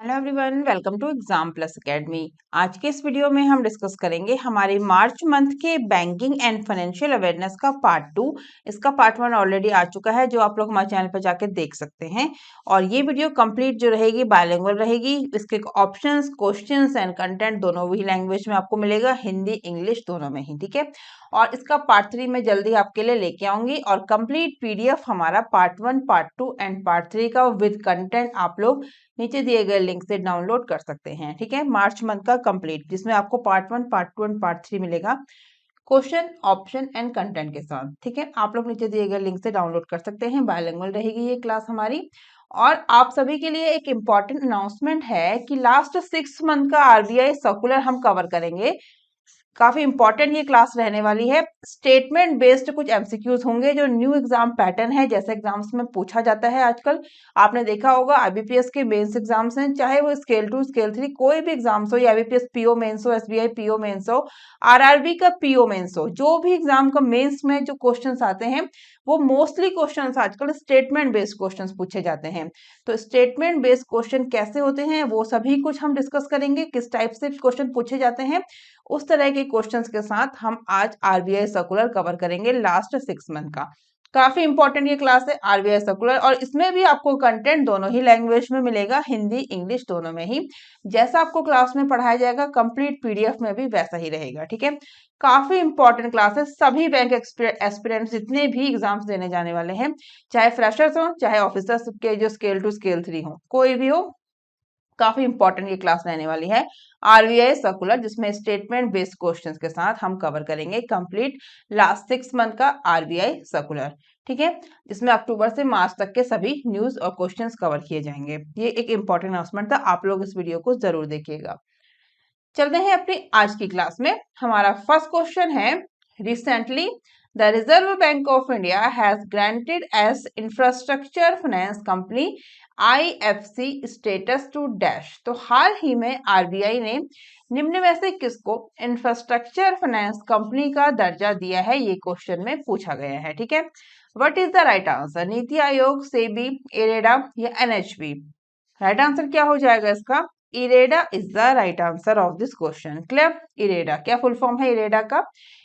Hello everyone, welcome to Exam Plus Academy. आज के इस वीडियो में हम डिस्कस करेंगे हमारे मार्च मंथ के बैंकिंग एंड फाइनेंशियल अवेयरनेस का पार्ट 2। इसका पार्ट 1 ऑलरेडी आ चुका है, जो आप लोग हमारे चैनल पर जाके देख सकते हैं। और ये वीडियो कंप्लीट जो रहेगी बायलिंगुअल रहेगी। इसके ऑप्शंस, क्वेश्चंस एंड कंटेंट दोनों भी लैंग्वेज में आपको मिलेगा, हिंदी इंग्लिश दोनों में ही, ठीक है। और इसका पार्ट 3 में जल्दी आपके लिए लेके आऊंगी और कंप्लीट पीडीएफ हमारा पार्ट 1, पार्ट 2 एंड पार्ट 3 का विद कंटेंट आप लोग नीचे दिए गए लिंक से डाउनलोड कर सकते हैं, ठीक है। मार्च मंथ का कंप्लीट, जिसमें आपको पार्ट 1, पार्ट 2 एंड पार्ट 3 मिलेगा, क्वेश्चन, ऑप्शन एंड कंटेंट के साथ, ठीक है। आप लोग नीचे दिए गए लिंक से डाउनलोड कर सकते हैं। बायलिंगुअल रहेगी ये क्लास हमारी। और आप सभी के लिए एक इम्पॉर्टेंट अनाउंसमेंट है कि लास्ट 6 मंथ का आरबीआई सर्कुलर हम कवर करेंगे। काफी इंपॉर्टेंट ये क्लास रहने वाली है। स्टेटमेंट बेस्ड कुछ एमसीक्यूज होंगे, जो न्यू एग्जाम पैटर्न है, जैसे एग्जाम्स में पूछा जाता है आजकल। आपने देखा होगा आईबीपीएस के मेंस एग्जाम्स हैं, चाहे वो स्केल 2 स्केल 3 कोई भी एग्जाम्स हो, या आईबीपीएस पीओ मेंस हो, एसबीआई पीओ मेंस हो, आरआरबी का पीओ मेंस हो, जो भी एग्जाम का मेंस में जो क्वेश्चंस आते हैं वो मोस्टली क्वेश्चंस आजकल स्टेटमेंट बेस्ड क्वेश्चंस पूछे जाते हैं। तो स्टेटमेंट बेस्ड क्वेश्चन कैसे होते हैं वो सभी कुछ हम डिस्कस करेंगे, किस टाइप से क्वेश्चन पूछे जाते हैं। उस तरह के क्वेश्चंस के साथ हम आज आरबीआई सर्कुलर कवर करेंगे लास्ट 6 मंथ का। काफी इंपॉर्टेंट ये क्लास है आरबीआई सर्कुलर, और इसमें भी आपको कंटेंट दोनों ही लैंग्वेज में मिलेगा, हिंदी इंग्लिश दोनों में ही। जैसा आपको क्लास में पढ़ाया जाएगा कंप्लीट पीडीएफ में भी वैसा ही रहेगा, ठीक है। काफी इंपॉर्टेंट क्लास है, सभी बैंक एस्पिरेंट्स जितने भी एग्जाम्स देने जाने वाले हैं, चाहे फ्रेशर्स हो चाहे ऑफिसर्स के जो स्केल 2 स्केल 3 हो, कोई भी हो, काफी इंपॉर्टेंट ये क्लास रहने वाली है आरबीआई सर्कुलर, जिसमें स्टेटमेंट बेस्ड क्वेश्चंस के साथ हम कवर करेंगे कंप्लीट लास्ट 6 मंथ का आरबीआई सर्कुलर, ठीक है। जिसमें अक्टूबर से मार्च तक के सभी न्यूज और क्वेश्चंस कवर किए जाएंगे। ये एक इंपॉर्टेंट अनाउंसमेंट था, आप लोग इस वीडियो को जरूर देखिएगा। चलते हैं अपनी आज की क्लास में। हमारा फर्स्ट क्वेश्चन है, recently the reserve bank of India has granted as infrastructure finance company IFC status to dash. तो हाल ही में आरबीआई ने निम्न में से किसको इंफ्रास्ट्रक्चर फाइनेंस कंपनी का दर्जा दिया है, ये क्वेश्चन में पूछा गया है, ठीक है। What is the right answer? NITI Aayog, SEBI, IREDA या एनएचबी? राइट आंसर क्या हो जाएगा इसका? IREDA is the right answer of this question. Clear? IREDA क्या फुल फॉर्म है इरेडा का?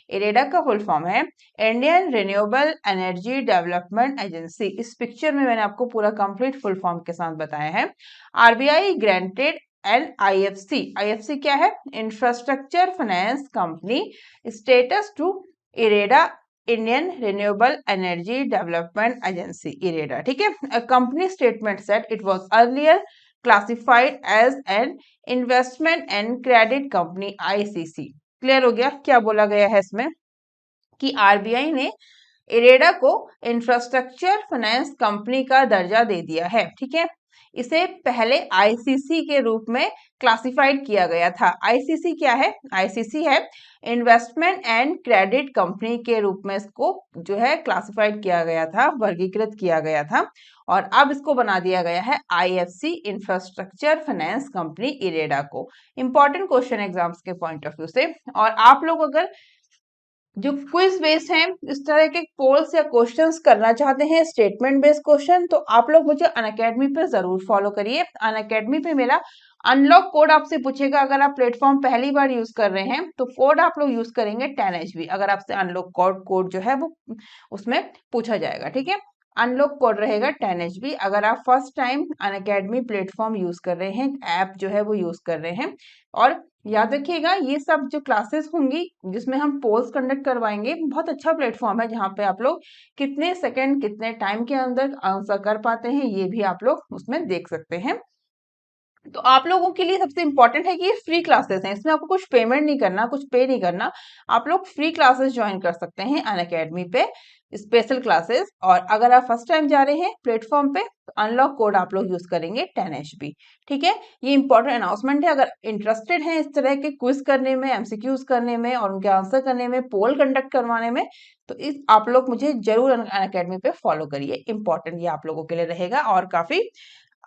इरेडा का फुल फॉर्म है Indian renewable energy development agency. इस पिक्चर में मैंने आपको पूरा कंप्लीट फुल फॉर्म के साथ बताया है। RBI granted and IFC, IFC क्या है? Infrastructure finance company status to IREDA, Indian renewable energy development agency, IREDA, ठीक है। Company statement said it was earlier classified as an investment and credit company ICC. Clear हो गया? क्या बोला गया है इसमें कि आरबीआई ने इरेडा को इंफ्रास्ट्रक्चर फाइनेंस कंपनी का दर्जा दे दिया है, ठीक है। इसे पहले आईसीसी के रूप में क्लासिफाइड किया गया था। आईसीसी क्या है? आईसीसी है इन्वेस्टमेंट एंड क्रेडिट कंपनी के रूप में इसको जो है क्लासिफाइड किया गया था, वर्गीकृत किया गया था। और अब इसको बना दिया गया है IFC infrastructure finance company IREDA को। इंपॉर्टेंट क्वेश्चन एग्जाम्स के पॉइंट ऑफ व्यू से। और आप लोग अगर जो क्विज बेस्ड हैं, इस तरह के पोल्स या क्वेश्चंस करना चाहते हैं, स्टेटमेंट बेस्ड क्वेश्चन, तो आप लोग मुझे अनअकैडमी पे जरूर फॉलो करिए। अनअकैडमी पे मेरा अनलॉक कोड आपसे पूछेगा। अगर आप प्लेटफॉर्म पहली बार यूज कर रहे हैं तो कोड आप लोग यूज करेंगे 10HB। अगर आपसे अनलॉक कोड जो है वो उसमें पूछा जाएगा, ठीक है। अनलॉक कोड रहेगा 10HB। अगर आप first time Unacademy platform use कर रहे हैं, ऐप जो है वो यूज कर रहे हैं, और याद रखिएगा ये सब जो क्लासेस होंगी जिसमें हम पोल्स कंडक्ट करवाएंगे, बहुत अच्छा प्लेटफॉर्म है, जहाँ पे आप लोग कितने सेकंड कितने टाइम के अंदर आंसर कर पाते हैं ये भी आप लोग उसमें देख सकते हैं। तो आप लोगों के लिए सबसे इंपॉर्टेंट है कि ये फ्री क्लासेस हैं, इसमें आपको कुछ पेमेंट नहीं करना, कुछ पे नहीं करना। आप लोग फ्री क्लासेस ज्वाइन कर सकते हैं अनअकैडमी पे, स्पेशल क्लासेस। और अगर आप फर्स्ट टाइम जा रहे हैं प्लेटफॉर्म पे तो अनलॉक कोड आप लोग यूज करेंगे 10HB, ठीक है। ये इंपॉर्टेंट अनाउंसमेंट है। अगर इंटरेस्टेड हैं इस तरह के क्विज करने में, एमसीक्यूज करने में और उनके आंसर करने में, पोल कंडक्ट करवाने में, तो इस आप लोग मुझे जरूर अनअकैडमी पे फॉलो करिए। इंपॉर्टेंट ये आप लोगों के लिए रहेगा और काफी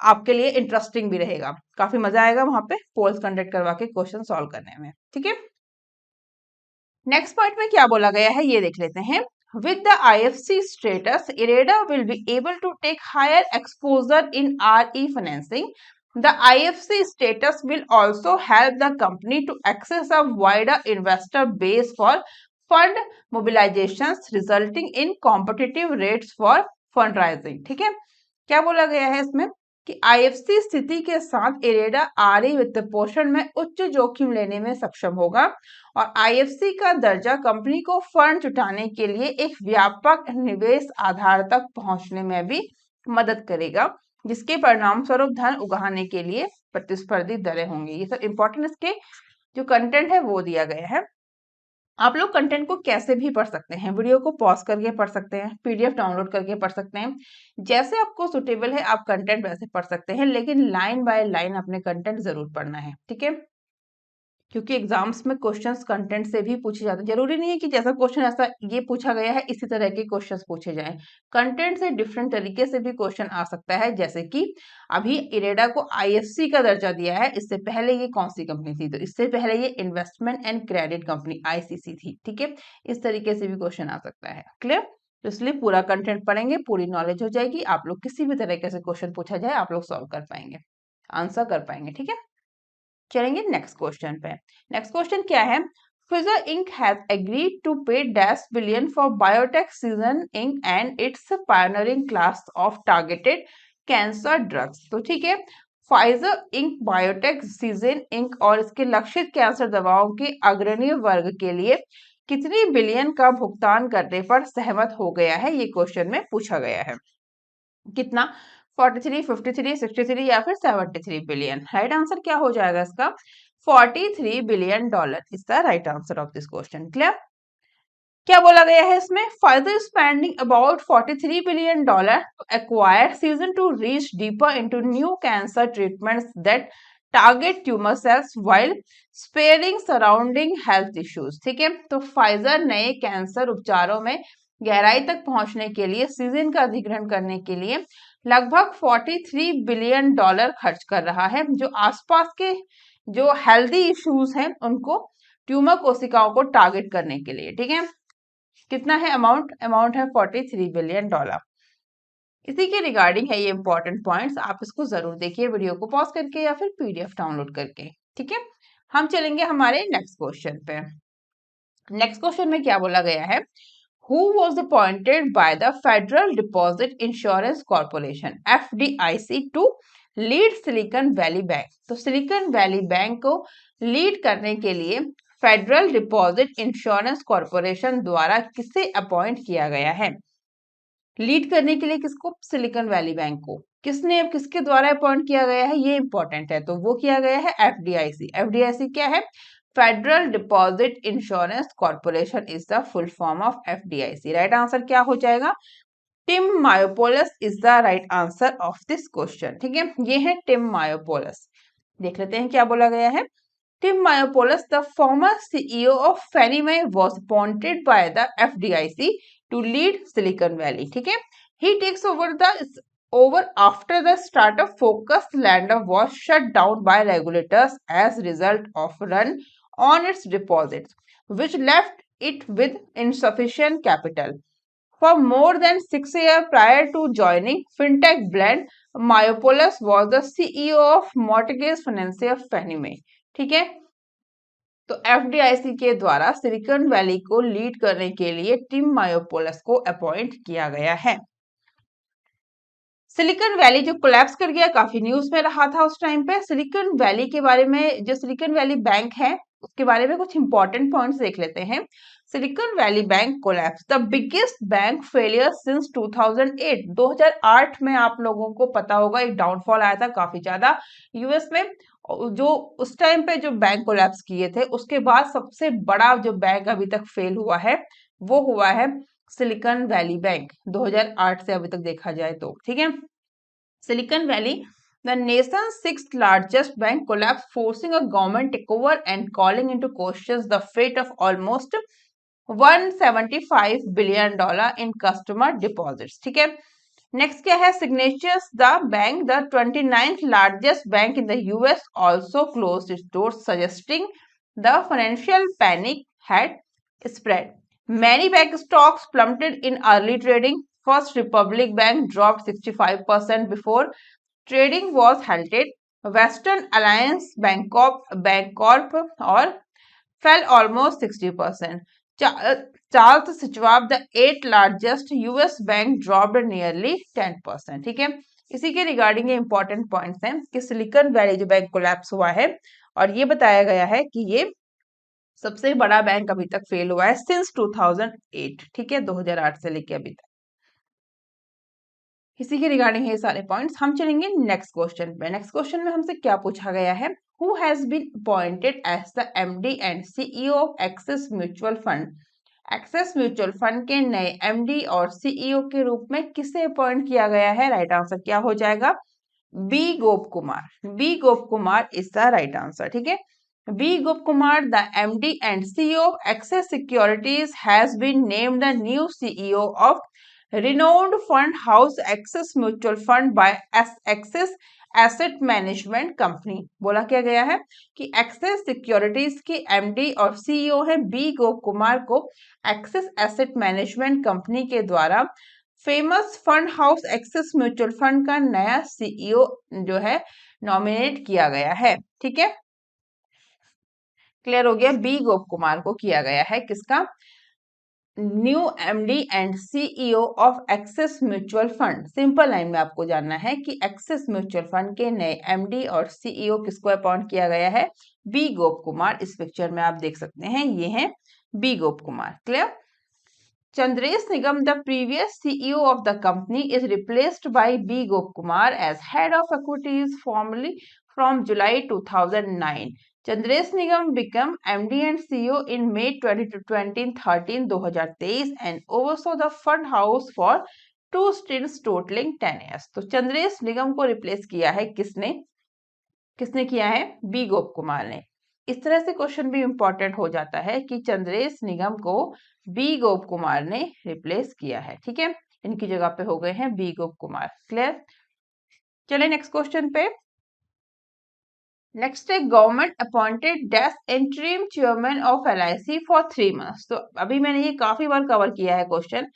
आपके लिए इंटरेस्टिंग भी रहेगा। काफी मजा आएगा वहां पे पोल्स कंडक्ट करवा के क्वेश्चन सॉल्व करने में, ठीक है। नेक्स्ट पॉइंट में क्या बोला गया है ये देख लेते हैं। With the IFC status, IREDA will be able to take higher exposure in RE financing The IFC status will also help the company to access a wider investor base for fund mobilizations, resulting in competitive rates for fundraising. ठीक है, क्या बोला गया है इसमें कि IFC स्थिति के साथ इरेडा आरई वित्त पोषण में उच्च जोखिम लेने में सक्षम होगा और IFC का दर्जा कंपनी को फंड जुटाने के लिए एक व्यापक निवेश आधार तक पहुंचने में भी मदद करेगा, जिसके परिणाम स्वरूप धन उगाहने के लिए प्रतिस्पर्धी दरें होंगी। ये सब इंपॉर्टेंट इसके जो कंटेंट है वो दिया गया है। आप लोग कंटेंट को कैसे भी पढ़ सकते हैं, वीडियो को पॉज करके पढ़ सकते हैं, PDF डाउनलोड करके पढ़ सकते हैं, जैसे आपको सुटेबल है आप कंटेंट वैसे पढ़ सकते हैं, लेकिन लाइन बाय लाइन अपने कंटेंट जरूर पढ़ना है, ठीक है, क्योंकि एग्जाम्स में क्वेश्चंस कंटेंट से भी पूछे जाते हैं। जरूरी नहीं है कि जैसा क्वेश्चन ऐसा ये पूछा गया है इसी तरह के क्वेश्चंस पूछे जाएं, कंटेंट से डिफरेंट तरीके से भी क्वेश्चन आ सकता है। जैसे कि अभी इरेडा को IFC का दर्जा दिया है, इससे पहले ये कौन सी कंपनी थी, तो इससे पहले ये investment and credit company ICC थी, ठीक है, इस तरीके से भी क्वेश्चन आ सकता है। क्लियर? तो इसलिए पूरा कंटेंट पढ़ेंगे, पूरी नॉलेज हो जाएगी, आप लोग किसी भी तरीके से क्वेश्चन पूछा जाए आप लोग सॉल्व कर पाएंगे, आंसर कर पाएंगे, ठीक है। चलेंगे नेक्स्ट क्वेश्चन पे। नेक्स्ट क्वेश्चन क्या है, Pfizer Inc. has agreed to pay $10 billion for biotech Seagen Inc. and its pioneering class of targeted cancer drugs। तो ठीक है, Pfizer Inc. Biotech Seagen Inc. और इसके लक्षित कैंसर दवाओं के अग्रणी वर्ग के लिए कितनी बिलियन का भुगतान करने पर सहमत हो गया है, ये क्वेश्चन में पूछा गया है। कितना, 43, 53, 63 या फिर 73 बिलियन। राइट आंसर क्या हो जाएगा इसका, $43 billion is the right answer of this question. Clear? क्या बोला गया है इसमें, Pfizer is spending about $43 billion to acquire Seagen to reach deeper into new cancer treatments that target tumor cells while sparing surrounding health issues। ठीक है, तो Pfizer नए cancer उपचारों में गहराई तक पहुंचने के लिए Seagen का अधिग्रहण करने के लिए लगभग $43 बिलियन खर्च कर रहा है, जो आसपास के जो हेल्दी इश्यूज हैं उनको ट्यूमर कोशिकाओं को टारगेट करने के लिए। ठीक है, कितना है अमाउंट, अमाउंट है $43 बिलियन। इसी के रिगार्डिंग है ये इंपॉर्टेंट पॉइंट्स, आप इसको जरूर देखिए वीडियो को पॉज करके या फिर PDF डाउनलोड करके। ठीक है, हम चलेंगे हमारे नेक्स्ट क्वेश्चन पे। नेक्स्ट क्वेश्चन में क्या बोला गया है, Who was appointed by the Federal Deposit Insurance Corporation FDIC to lead Silicon Valley Bank। तो सिलिकॉन वैली बैंक को लीड करने के लिए फेडरल डिपॉजिट इंश्योरेंस कॉर्पोरेशन द्वारा किसे अपॉइंट किया गया है, लीड करने के लिए किसको, सिलिकॉन वैली बैंक को किसने, किसके द्वारा अपॉइंट किया गया है, ये इंपॉर्टेंट है। तो वो किया गया है FDIC। FDIC क्या है, federal deposit insurance corporation is the full form of FDIC। Right answer क्या हो जाएगा, Tim Mayopoulos is the right answer of this question. ठीक है, ये है टिम मायोपोलस। देख लेते हैं क्या बोला गया है। Tim Mayopoulos, the former CEO of Fannie Mae, was appointed by the FDIC to lead Silicon Valley। ठीक है, he takes over after the startup focused lender was shut down by regulators as result of run on its deposits, which left it with insufficient capital. For more than 6 years prior to joining fintech Blend, Mayopoulos was the CEO of mortgage financier Fannie Mae। ठीक है, तो FDIC के द्वारा silicon valley को lead करने के लिए Tim मायोपोलस को अपॉइंट किया गया है। सिलिकॉन वैली जो कोलैप्स कर गया, काफी न्यूज में रहा था उस टाइम पे। सिलिकॉन वैली के बारे में, जो सिलिकॉन वैली बैंक है उसके बारे में कुछ इंपॉर्टेंट पॉइंट्स देख लेते हैं। Silicon valley bank collapse, the biggest bank failure since 2008। 2008 में आप लोगों को पता होगा एक डाउनफॉल आया था काफी ज्यादा यूएस में, जो उस टाइम पे जो बैंक कोलैप्स किए थे उसके बाद सबसे बड़ा जो बैंक अभी तक फेल हुआ है वो हुआ है सिलिकॉन वैली बैंक 2008 से अभी तक देखा जाए तो। ठीक है, silicon valley the nation's sixth largest bank collapsed, forcing a government takeover and calling into questions the fate of almost $175 billion in customer deposits। ठीक है, नेक्स्ट क्या है, signatures the bank, the 29th largest bank in the US, also closed its doors, suggesting the financial panic had spread. Many bank stocks plummeted in early trading. First Republic Bank dropped 65% before trading was halted. Western Alliance Bancorp और fell almost 60%. Charles Schwab, the 8th largest US bank, dropped nearly 10%. ठीक है, इसी के regarding ये important points हैं कि silicon valley जो bank collapse हुआ है और ये बताया गया है कि ये सबसे बड़ा बैंक अभी तक फेल हुआ है सिंस 2008. ठीक है, 2008 से लेके अभी तक. इसी के रिगार्डिंग है ये सारे पॉइंट्स. हम चलेंगे नेक्स्ट क्वेश्चन पे. नेक्स्ट क्वेश्चन में हमसे क्या पूछा गया है, who has been appointed as the MD and CEO of Axis mutual fund. Axis mutual fund के नए एमडी और सीईओ के रूप में किसे अपॉइंट किया गया है? राइट आंसर क्या हो जाएगा? B Gop Kumar. B Gop Kumar is the right answer. ठीक है, B Gop Kumar, the MD and CEO of Axis securities, has been named the new CEO of renowned fund house Axis Mutual Fund by Axis asset management company. बोला क्या गया है कि Axis securities की MD और CEO है बी गोप कुमार को Axis asset management company के द्वारा famous fund house axis mutual fund का नया सीईओ जो है नॉमिनेट किया गया है. ठीक है, क्लियर हो गया. बी गोप कुमार को किया गया है किसका? New MD and CEO of Axis mutual fund. Simple line में आपको जानना है कि एक्सिस म्यूचुअल फंड के नए एमडी और सीईओ किसको अपॉइंट किया गया है? बी गोप कुमार. इस पिक्चर में आप देख सकते हैं ये हैं B Gop Kumar. Clear. Chandresh Nigam, the previous CEO of the company, is replaced by B. Gop Kumar as head of equities formally from July 2009. Chandresh Nigam became MD and CEO in May 2013 2013 and oversaw the fund house for 2 stints totaling 10 years. तो चंद्रेश निगम को replace किया है किसने? किसने किया है? B Gop Kumar ने. इस तरह से क्वेश्चन भी इंपॉर्टेंट हो जाता है कि चंद्रेश निगम को बी गोप कुमार ने रिप्लेस किया है. ठीक है, इनकी जगह पे हो गए हैं बी गोप कुमार. क्लियर. चले नेक्स्ट क्वेश्चन पे. नेक्स्ट है government appointed dash interim chairman of LIC for 3 months. तो अभी मैंने ये काफी बार कवर किया है क्वेश्चन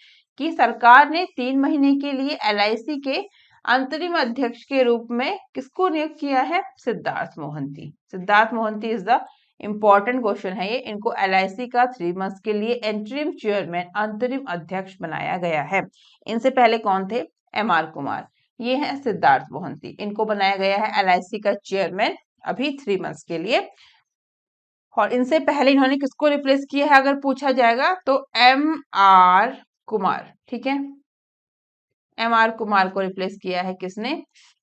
कि सरकार ने 3 महीने के लिए एलआईसी के अंतरिम अध्यक्ष के रूप में किसको नियुक्त किया है? Siddharth Mohanty. Siddharth Mohanty is the important question है ये. इनको एलआईसी का 3 months के लिए इंटरिम चेयरमैन अंतरिम अध्यक्ष बनाया गया है. इनसे पहले कौन थे? एमआर कुमार. ये है सिद्धार्थ मोहंती. इनको बनाया गया है एलआईसी का चेयरमैन अभी 3 months के लिए. और इनसे पहले इन्होंने किसको रिप्लेस किया है अगर पूछा जाएगा तो एम आर कुमार. ठीक है, एम आर कुमार को रिप्लेस किया है किसने?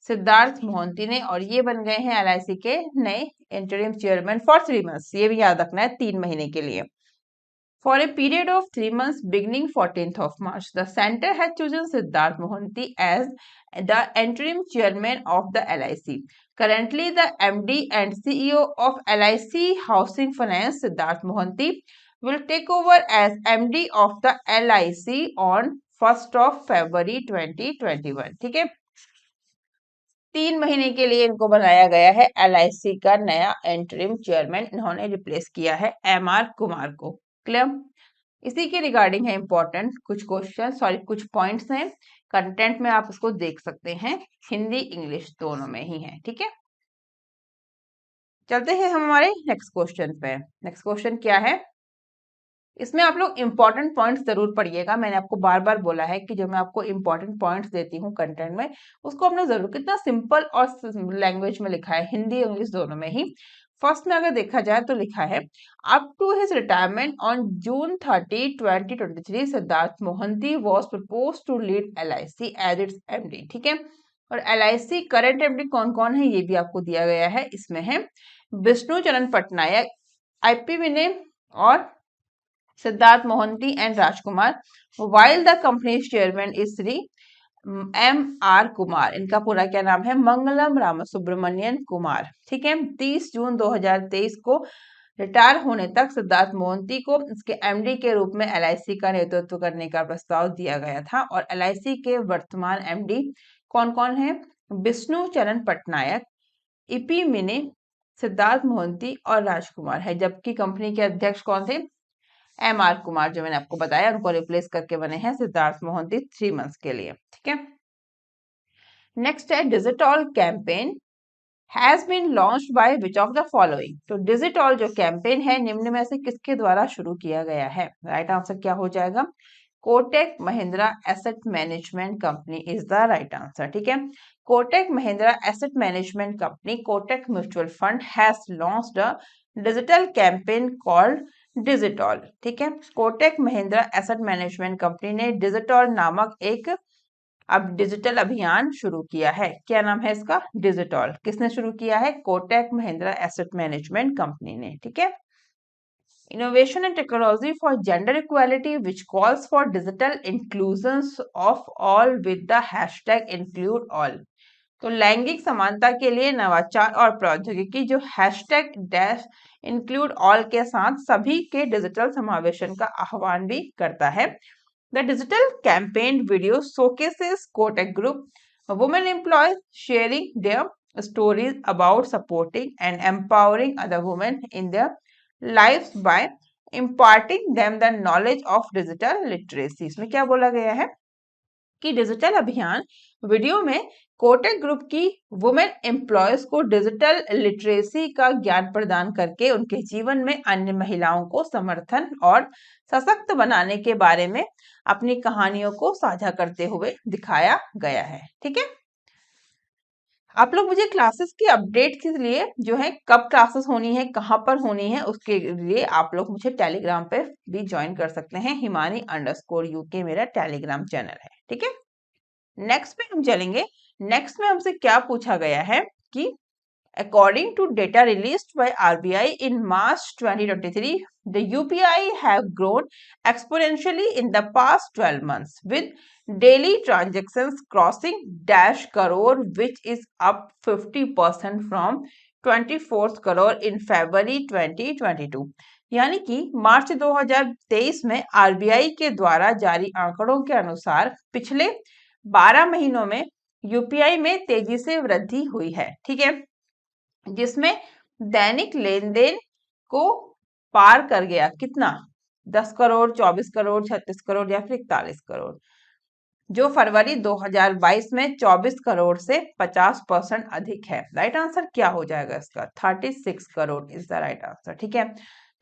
सिद्धार्थ मोहंती ने. और ये बन गए हैं एलआईसी के नए इंटरिम चेयरमैन फॉर 3 months. ये भी याद रखना है 3 महीने के लिए. For a period of 3 months beginning 14th of March, the center has chosen Siddharth Mohanty as the interim chairman of the LIC. Currently, the MD and CEO of LIC Housing Finance, Siddharth Mohanty, will take over as MD of the LIC on 1st of February 2021. ठीक है, 3 महीने के लिए इनको बनाया गया है LIC का नया इंटरिम चेयरमैन. इन्होंने रिप्लेस किया है एम आर कुमार को. क्लियर. इसी के रिगार्डिंग है इंपॉर्टेंट कुछ क्वेश्चन कुछ पॉइंट्स हैं. कंटेंट में आप उसको देख सकते हैं, हिंदी इंग्लिश दोनों में ही है. ठीक है, चलते हैं हम हमारे नेक्स्ट क्वेश्चन पे. नेक्स्ट क्वेश्चन क्या है? इसमें आप लोग इंपॉर्टेंट पॉइंट्स जरूर पढ़िएगा. मैंने आपको बार बार बोला है कि जब मैं आपको इंपॉर्टेंट पॉइंट्स देती हूँ कंटेंट में, उसको आपने जरूर, कितना सिंपल और लैंग्वेज में लिखा है, हिंदी इंग्लिश दोनों में ही. फर्स्ट में अगर देखा जाए तो लिखा है up to his retirement on June 30 2023 Siddhartha Mohanty was propose to lead LIC as its MD. ठीक है, और एलआईसी करंट एमडी कौन कौन है ये भी आपको दिया गया है. इसमें है विष्णु चरण पटनायक, आईपी विनय और Siddhartha Mohanty and Rajkumar. While the company chairman is Shri M R Kumar. इनका पूरा क्या नाम है? मंगलम रामसुब्रमण्यन कुमार. ठीक है, 30 जून 2023 को रिटायर होने तक सिद्धार्थ मोहंती को इसके एमडी के रूप में एलआईसी का नेतृत्व करने का प्रस्ताव दिया गया था. और एलआईसी के वर्तमान एमडी कौन कौन है? विष्णु चरण पटनायक, ईपी मिने, सिद्धार्थ मोहंती और राजकुमार है. जबकि कंपनी के अध्यक्ष कौन थे? एम आर कुमार, जो मैंने आपको बताया. उनको रिप्लेस करके बने हैं सिद्धार्थ मोहंती 3 months के लिए. ठीक है, नेक्स्ट है digital campaign has been launched by which of the following. तो डिजिटल जो कैंपेन है निम्न में से किसके द्वारा शुरू किया गया है? राइट आंसर क्या हो जाएगा? Kotak Mahindra asset management company is the right answer. ठीक है, Kotak Mahindra asset management company Kotak mutual fund has launched a digital campaign called digital. ठीक है, Kotak Mahindra asset management company ने डिजिटल नामक एक अब डिजिटल अभियान शुरू किया है। क्या नाम है इसका? डिजिटल। किसने शुरू किया है? Kotak Mahindra asset management company ने। ठीक है, innovation and technology for gender equality which calls for digital inclusions of all with the hashtag include all। तो लैंगिक समानता के लिए नवाचार और प्रौद्योगिकी जो हैशटैग डैश इंक्लूड ऑल के साथ सभी के डिजिटल समावेशन का आह्वान भी करता है। The digital campaign video showcases Kotak Group women employees sharing their stories about supporting and empowering other women in their lives by imparting them the knowledge of digital literacy। इसमें क्या बोला गया है कि डिजिटल अभियान वीडियो में Kotak group की women employees को डिजिटल लिटरेसी का ज्ञान प्रदान करके उनके जीवन में अन्य महिलाओं को समर्थन और सशक्त बनाने के बारे में अपनी कहानियों को साझा करते हुए दिखाया गया है। ठीक है, आप लोग मुझे क्लासेस की अपडेट के लिए जो है कब क्लासेस होनी है, कहाँ पर होनी है, उसके लिए आप लोग मुझे टेलीग्राम पे भी ज्वाइन कर सकते हैं। हिमानी_UK मेरा टेलीग्राम चैनल है। ठीक है, नेक्स्ट पे हम चलेंगे। नेक्स्ट में हमसे क्या पूछा गया है कि according to data released by RBI in March 2023, the UPI have grown exponentially in the past 12 months with daily transactions crossing dash crore, which is up 50% from 24th crore in February 2022। यानी कि मार्च 2023 में RBI के द्वारा जारी आंकड़ों के अनुसार पिछले 12 महीनों में यूपीआई में तेजी से वृद्धि हुई है। ठीक है, जिसमें दैनिक लेन देन को पार कर गया कितना? 10 करोड़, 24 करोड़, 36 करोड़ या फिर 41 करोड़, जो फरवरी 2022 में 24 करोड़ से 50% अधिक है। राइट आंसर क्या हो जाएगा इसका? 36 crore is the right answer. ठीक है,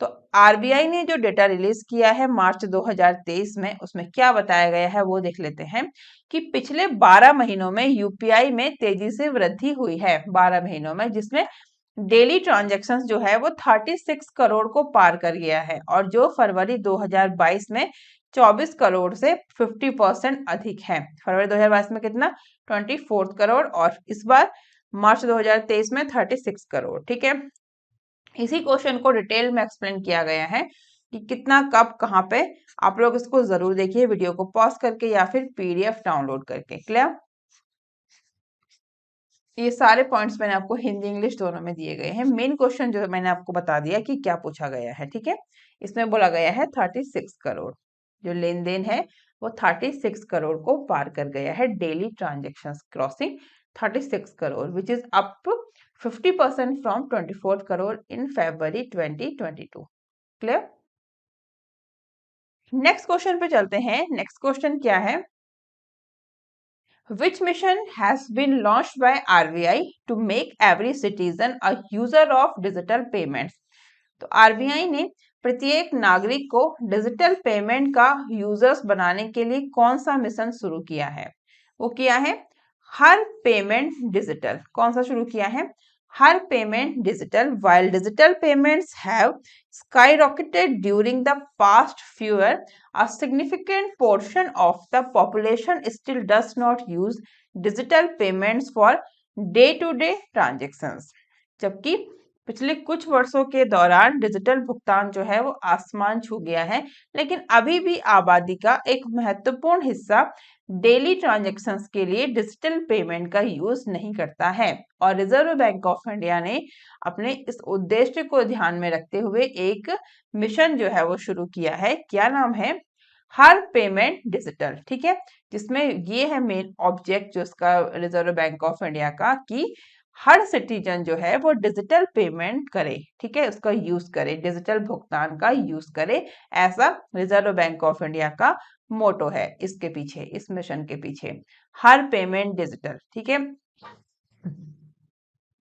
तो आरबीआई ने जो डेटा रिलीज किया है मार्च 2023 में, उसमें क्या बताया गया है वो देख लेते हैं कि पिछले 12 महीनों में यूपीआई में तेजी से वृद्धि हुई है 12 महीनों में, जिसमें डेली ट्रांजैक्शंस जो है वो 36 करोड़ को पार कर गया है और जो फरवरी 2022 में 24 करोड़ से 50% अधिक है। फरवरी 2022 में कितना? 24 करोड़ और इस बार मार्च 2023 में 36 करोड़। ठीक है, इसी क्वेश्चन को डिटेल में एक्सप्लेन किया गया है कि कितना, कब, कहाँ पे। आप लोग इसको जरूर देखिए वीडियो को पॉज करके या फिर पीडीएफ डाउनलोड करके। क्लियर? ये सारे पॉइंट्स मैंने आपको हिंदी इंग्लिश दोनों में दिए गए हैं। मेन क्वेश्चन जो मैंने आपको बता दिया कि क्या पूछा गया है। ठीक है, इसमें बोला गया है 36 करोड़ जो लेन देन है वो 36 करोड़ को पार कर गया है। Daily transactions crossing 36 crore which is up 50% from 24 crore in February 2022। Clear? Next question पे चलते हैं। नेक्स्ट क्वेश्चन क्या है? Which mission has been launched by RBI to make every citizen a user of digital payments? तो आरबीआई ने प्रत्येक नागरिक को डिजिटल पेमेंट का यूजर्स बनाने के लिए कौन सा मिशन शुरू किया है? वो किया है हर पेमेंट डिजिटल। कौन सा शुरू किया है? हर payment digital. While digital payments have skyrocketed during the past few years, a significant portion of the population still does not use digital payments for day-to-day transactions। जबकि पिछले कुछ वर्षों के दौरान डिजिटल भुगतान जो है वो आसमान छू गया है, लेकिन अभी भी आबादी का एक महत्वपूर्ण हिस्सा डेली ट्रांजैक्शंस के लिए डिजिटल पेमेंट का यूज नहीं करता है। और रिजर्व बैंक ऑफ इंडिया ने अपने इस उद्देश्य को ध्यान में रखते हुए एक मिशन जो है वो शुरू किया है। क्या नाम है? हर पेमेंट डिजिटल। ठीक है, जिसमें ये है मेन ऑब्जेक्ट जो इसका रिजर्व बैंक ऑफ इंडिया का कि हर सिटीजन जो है वो डिजिटल पेमेंट करे। ठीक है, उसका यूज करे, डिजिटल भुगतान का यूज करे, ऐसा रिजर्व बैंक ऑफ इंडिया का मोटो है इसके पीछे, इस मिशन के पीछे, हर पेमेंट डिजिटल। ठीक है,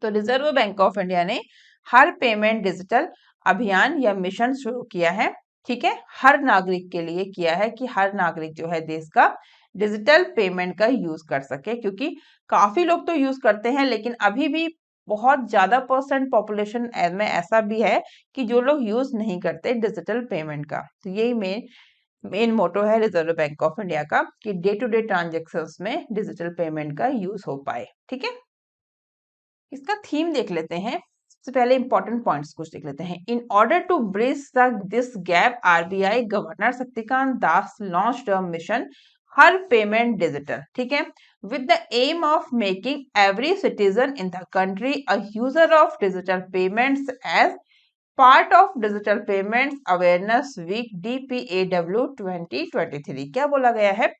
तो रिजर्व बैंक ऑफ इंडिया ने हर पेमेंट डिजिटल अभियान या मिशन शुरू किया है। ठीक है, हर नागरिक के लिए किया है कि हर नागरिक जो है देश का डिजिटल पेमेंट का यूज कर सके, क्योंकि काफी लोग तो यूज करते हैं लेकिन अभी भी बहुत ज्यादा परसेंट पॉपुलेशन में ऐसा भी है कि जो लोग यूज नहीं करते डिजिटल पेमेंट का। तो यही मेन मोटो है रिजर्व बैंक ऑफ इंडिया का कि डे टू डे ट्रांजेक्शन्स में डिजिटल पेमेंट का यूज हो पाए। ठीक है, इसका थीम देख लेते हैं। सबसे पहले इंपॉर्टेंट पॉइंट्स कुछ देख लेते हैं। In order to bridge this gap, RBI governor Shaktikanta Das launched a mission Har payment digital. ठीक है, with the aim of making every citizen in the country a user of digital payments as part of digital payments awareness week DPAW 2023। क्या बोला गया है?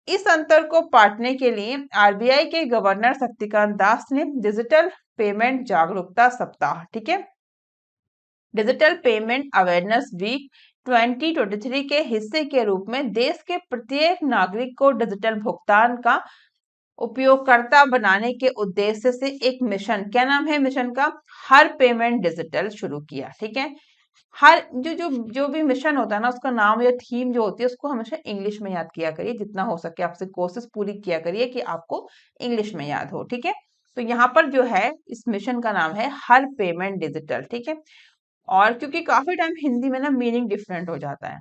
इस अंतर को पाटने के लिए आरबीआई के गवर्नर शक्तिकांत दास ने डिजिटल पेमेंट जागरूकता सप्ताह, ठीक है, डिजिटल पेमेंट अवेयरनेस वीक 2023 के हिस्से के रूप में देश के प्रत्येक नागरिक को डिजिटल भुगतान का उपयोगकर्ता बनाने के उद्देश्य से एक मिशन, क्या नाम है मिशन का? हर पेमेंट डिजिटल शुरू किया। ठीक है, हर जो भी मिशन होता है ना, उसका नाम या थीम जो होती है उसको हमेशा इंग्लिश में याद किया करिए, जितना हो सके आपसे कोशिश पूरी किया करिए कि आपको इंग्लिश में याद हो। ठीक है, तो यहाँ पर जो है इस मिशन का नाम है हर पेमेंट डिजिटल। ठीक है, और क्योंकि काफी टाइम हिंदी में ना मीनिंग डिफरेंट हो जाता है,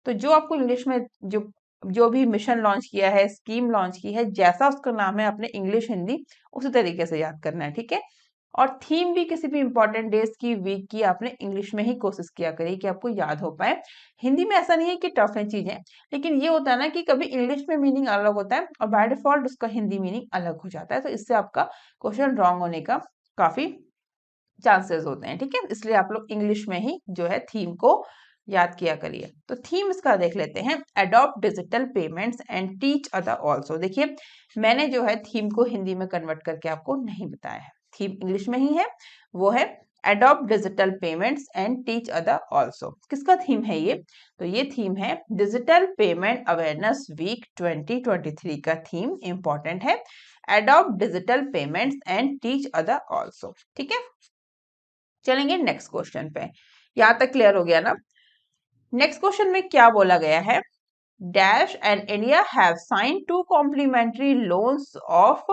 तो जो आपको इंग्लिश में जो जो भी मिशन लॉन्च किया है, स्कीम लॉन्च की है, जैसा उसका नाम है अपने इंग्लिश हिंदी उसी तरीके से याद करना है। ठीक है, और थीम भी किसी भी इंपॉर्टेंट डेज की, वीक की आपने इंग्लिश में ही कोशिश किया करिए कि आपको याद हो पाए। हिंदी में ऐसा नहीं है कि टफ है चीजें, लेकिन ये होता है ना कि कभी इंग्लिश में मीनिंग अलग होता है और बाय डिफॉल्ट उसका हिंदी मीनिंग अलग हो जाता है, तो इससे आपका क्वेश्चन रॉन्ग होने का काफी चांसेस होते हैं। ठीक है, इसलिए आप लोग इंग्लिश में ही जो है थीम को याद किया करिए। तो थीम इसका देख लेते हैं, adopt digital payments and teach other also. देखिए, मैंने जो है थीम को हिंदी में कन्वर्ट करके आपको नहीं बताया है, थीम इंग्लिश में ही है, वो है adopt digital payments and teach other also. किसका थीम है ये? तो ये थीम है डिजिटल पेमेंट अवेयरनेस वीक 2023 का थीम इंपॉर्टेंट है, adopt digital payments and teach other also. ठीक है, चलेंगे नेक्स्ट क्वेश्चन पे। यहां तक क्लियर हो गया ना? नेक्स्ट क्वेश्चन में क्या बोला गया है? Dash and India have sign 2 complimentary loans of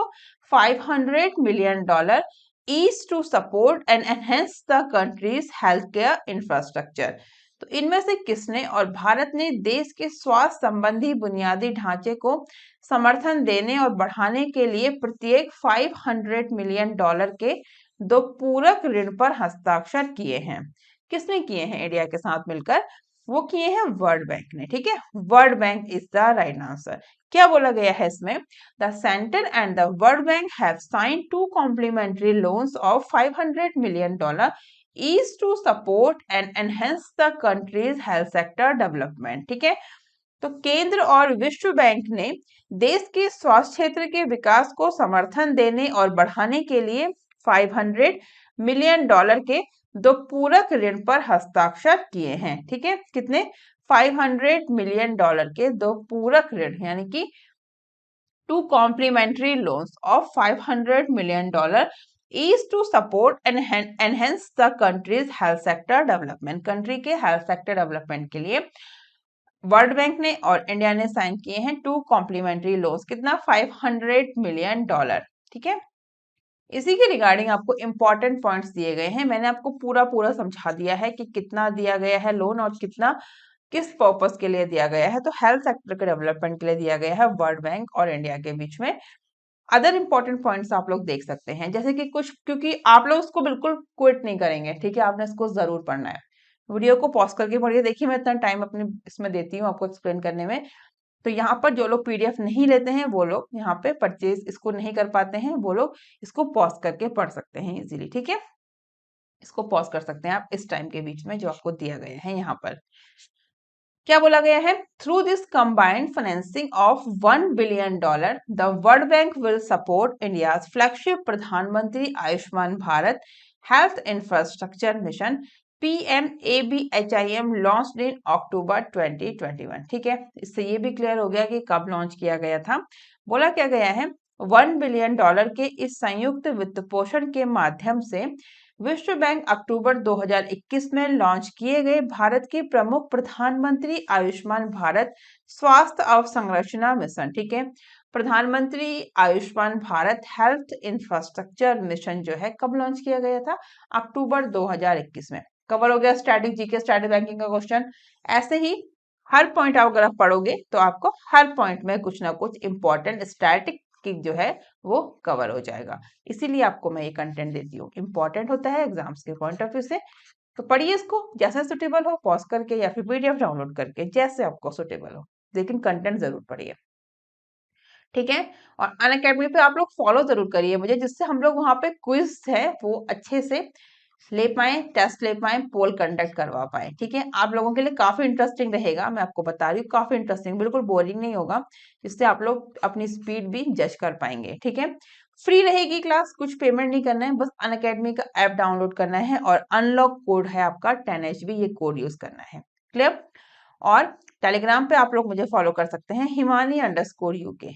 $500 million each to support and enhance the country's healthcare infrastructure। तो इनमें से किसने और भारत ने देश के स्वास्थ्य संबंधी बुनियादी ढांचे को समर्थन देने और बढ़ाने के लिए प्रत्येक $500 million के 2 पूरक ऋण पर हस्ताक्षर किए हैं? किसने किए हैं इंडिया के साथ मिलकर? वो किए हैं वर्ल्ड बैंक ने। ठीक है, world bank is the right answer. क्या बोला गया है इसमें? The centre and the world bank have signed 2 complimentary loans of $500 million each to support and enhance the countries health sector development. ठीक है, तो केंद्र और विश्व बैंक ने देश के स्वास्थ्य क्षेत्र के विकास को समर्थन देने और बढ़ाने के लिए $500 million के 2 पूरक ऋण पर हस्ताक्षर किए हैं। ठीक है, कितने? $500 million के 2 पूरक ऋण, यानी कि 2 complimentary loans of $500 million is to support and enhance the country's health sector development। Country के हेल्थ सेक्टर डेवलपमेंट के लिए वर्ल्ड बैंक ने और इंडिया ने साइन किए हैं 2 कॉम्प्लीमेंट्री लोन्स। कितना? $500 million। ठीक है, इसी के रिगार्डिंग आपको इंपॉर्टेंट पॉइंट्स दिए गए हैं। मैंने आपको पूरा समझा दिया है कि कितना दिया गया है लोन और कितना किस पर्पस के लिए दिया गया है। तो हेल्थ सेक्टर के डेवलपमेंट के लिए दिया गया है वर्ल्ड बैंक और इंडिया के बीच में। अदर इंपॉर्टेंट पॉइंट्स आप लोग देख सकते हैं, जैसे कि कुछ, क्योंकि आप लोग उसको बिल्कुल क्विट नहीं करेंगे। ठीक है, आपने इसको जरूर पढ़ना है, वीडियो को पॉज करके पढ़िए। देखिए, मैं इतना टाइम अपने इसमें देती हूँ आपको एक्सप्लेन करने में, तो यहाँ पर जो लोग पीडीएफ नहीं लेते हैं वो लोग यहाँ पे परचेज इसको नहीं कर पाते हैं, वो लोग इसको पॉज करके पढ़ सकते हैं इजीली। ठीक है, इसको पॉज कर सकते हैं आप इस टाइम के बीच में जो आपको दिया गया है। यहाँ पर क्या बोला गया है? Through this combined financing of $1 billion the world Bank will support India flagship Pradhanmantri Ayushman Bharat health infrastructure mission PMABHIM launched in October 2021। ठीक है, इससे ये भी क्लियर हो गया कि कब लॉन्च किया गया था। बोला क्या गया है? $1 बिलियन के इस संयुक्त वित्त पोषण के माध्यम से विश्व बैंक अक्टूबर 2021 में लॉन्च किए गए भारत के प्रमुख प्रधानमंत्री आयुष्मान भारत स्वास्थ्य अवसंरचना मिशन, ठीक है, प्रधानमंत्री Ayushman Bharat health infrastructure mission जो है कब लॉन्च किया गया था? अक्टूबर 2021 में। कवर हो गया स्टैटिक जीके स्टैटिक बैंकिंग का क्वेश्चन। ऐसे ही हर पॉइंट आप अगर पढ़ोगे तो आपको हर पॉइंट में कुछ ना कुछ इंपॉर्टेंट स्टैटिक की जो है वो कवर हो जाएगा। इसीलिए आपको मैं ये कंटेंट देती हूँ, इंपॉर्टेंट होता है एग्जाम्स के पॉइंट ऑफ व्यू से। तो पढ़िए इसको, जैसे सुटेबल हो पॉज करके या फिर पीडीएफ डाउनलोड करके, जैसे आपको सुटेबल हो, लेकिन कंटेंट जरूर पढ़िए, ठीक है। और अनअकैडमी पे आप लोग फॉलो जरूर करिए मुझे, जिससे हम लोग वहां पे क्विज है वो अच्छे से ले पाए, टेस्ट ले पाए, पोल कंडक्ट करवा पाए, ठीक है। आप लोगों के लिए काफी इंटरेस्टिंग रहेगा, मैं आपको बता रही हूँ, काफी इंटरेस्टिंग, बिल्कुल बोरिंग नहीं होगा, जिससे आप लोग अपनी स्पीड भी जज कर पाएंगे, ठीक है। फ्री रहेगी क्लास, कुछ पेमेंट नहीं करना है, बस अनअकैडमी का ऐप डाउनलोड करना है और अनलॉक कोड है आपका 10 HB, ये कोड यूज करना है, क्लियर। और टेलीग्राम पे आप लोग मुझे फॉलो कर सकते हैं, हिमानी_UK,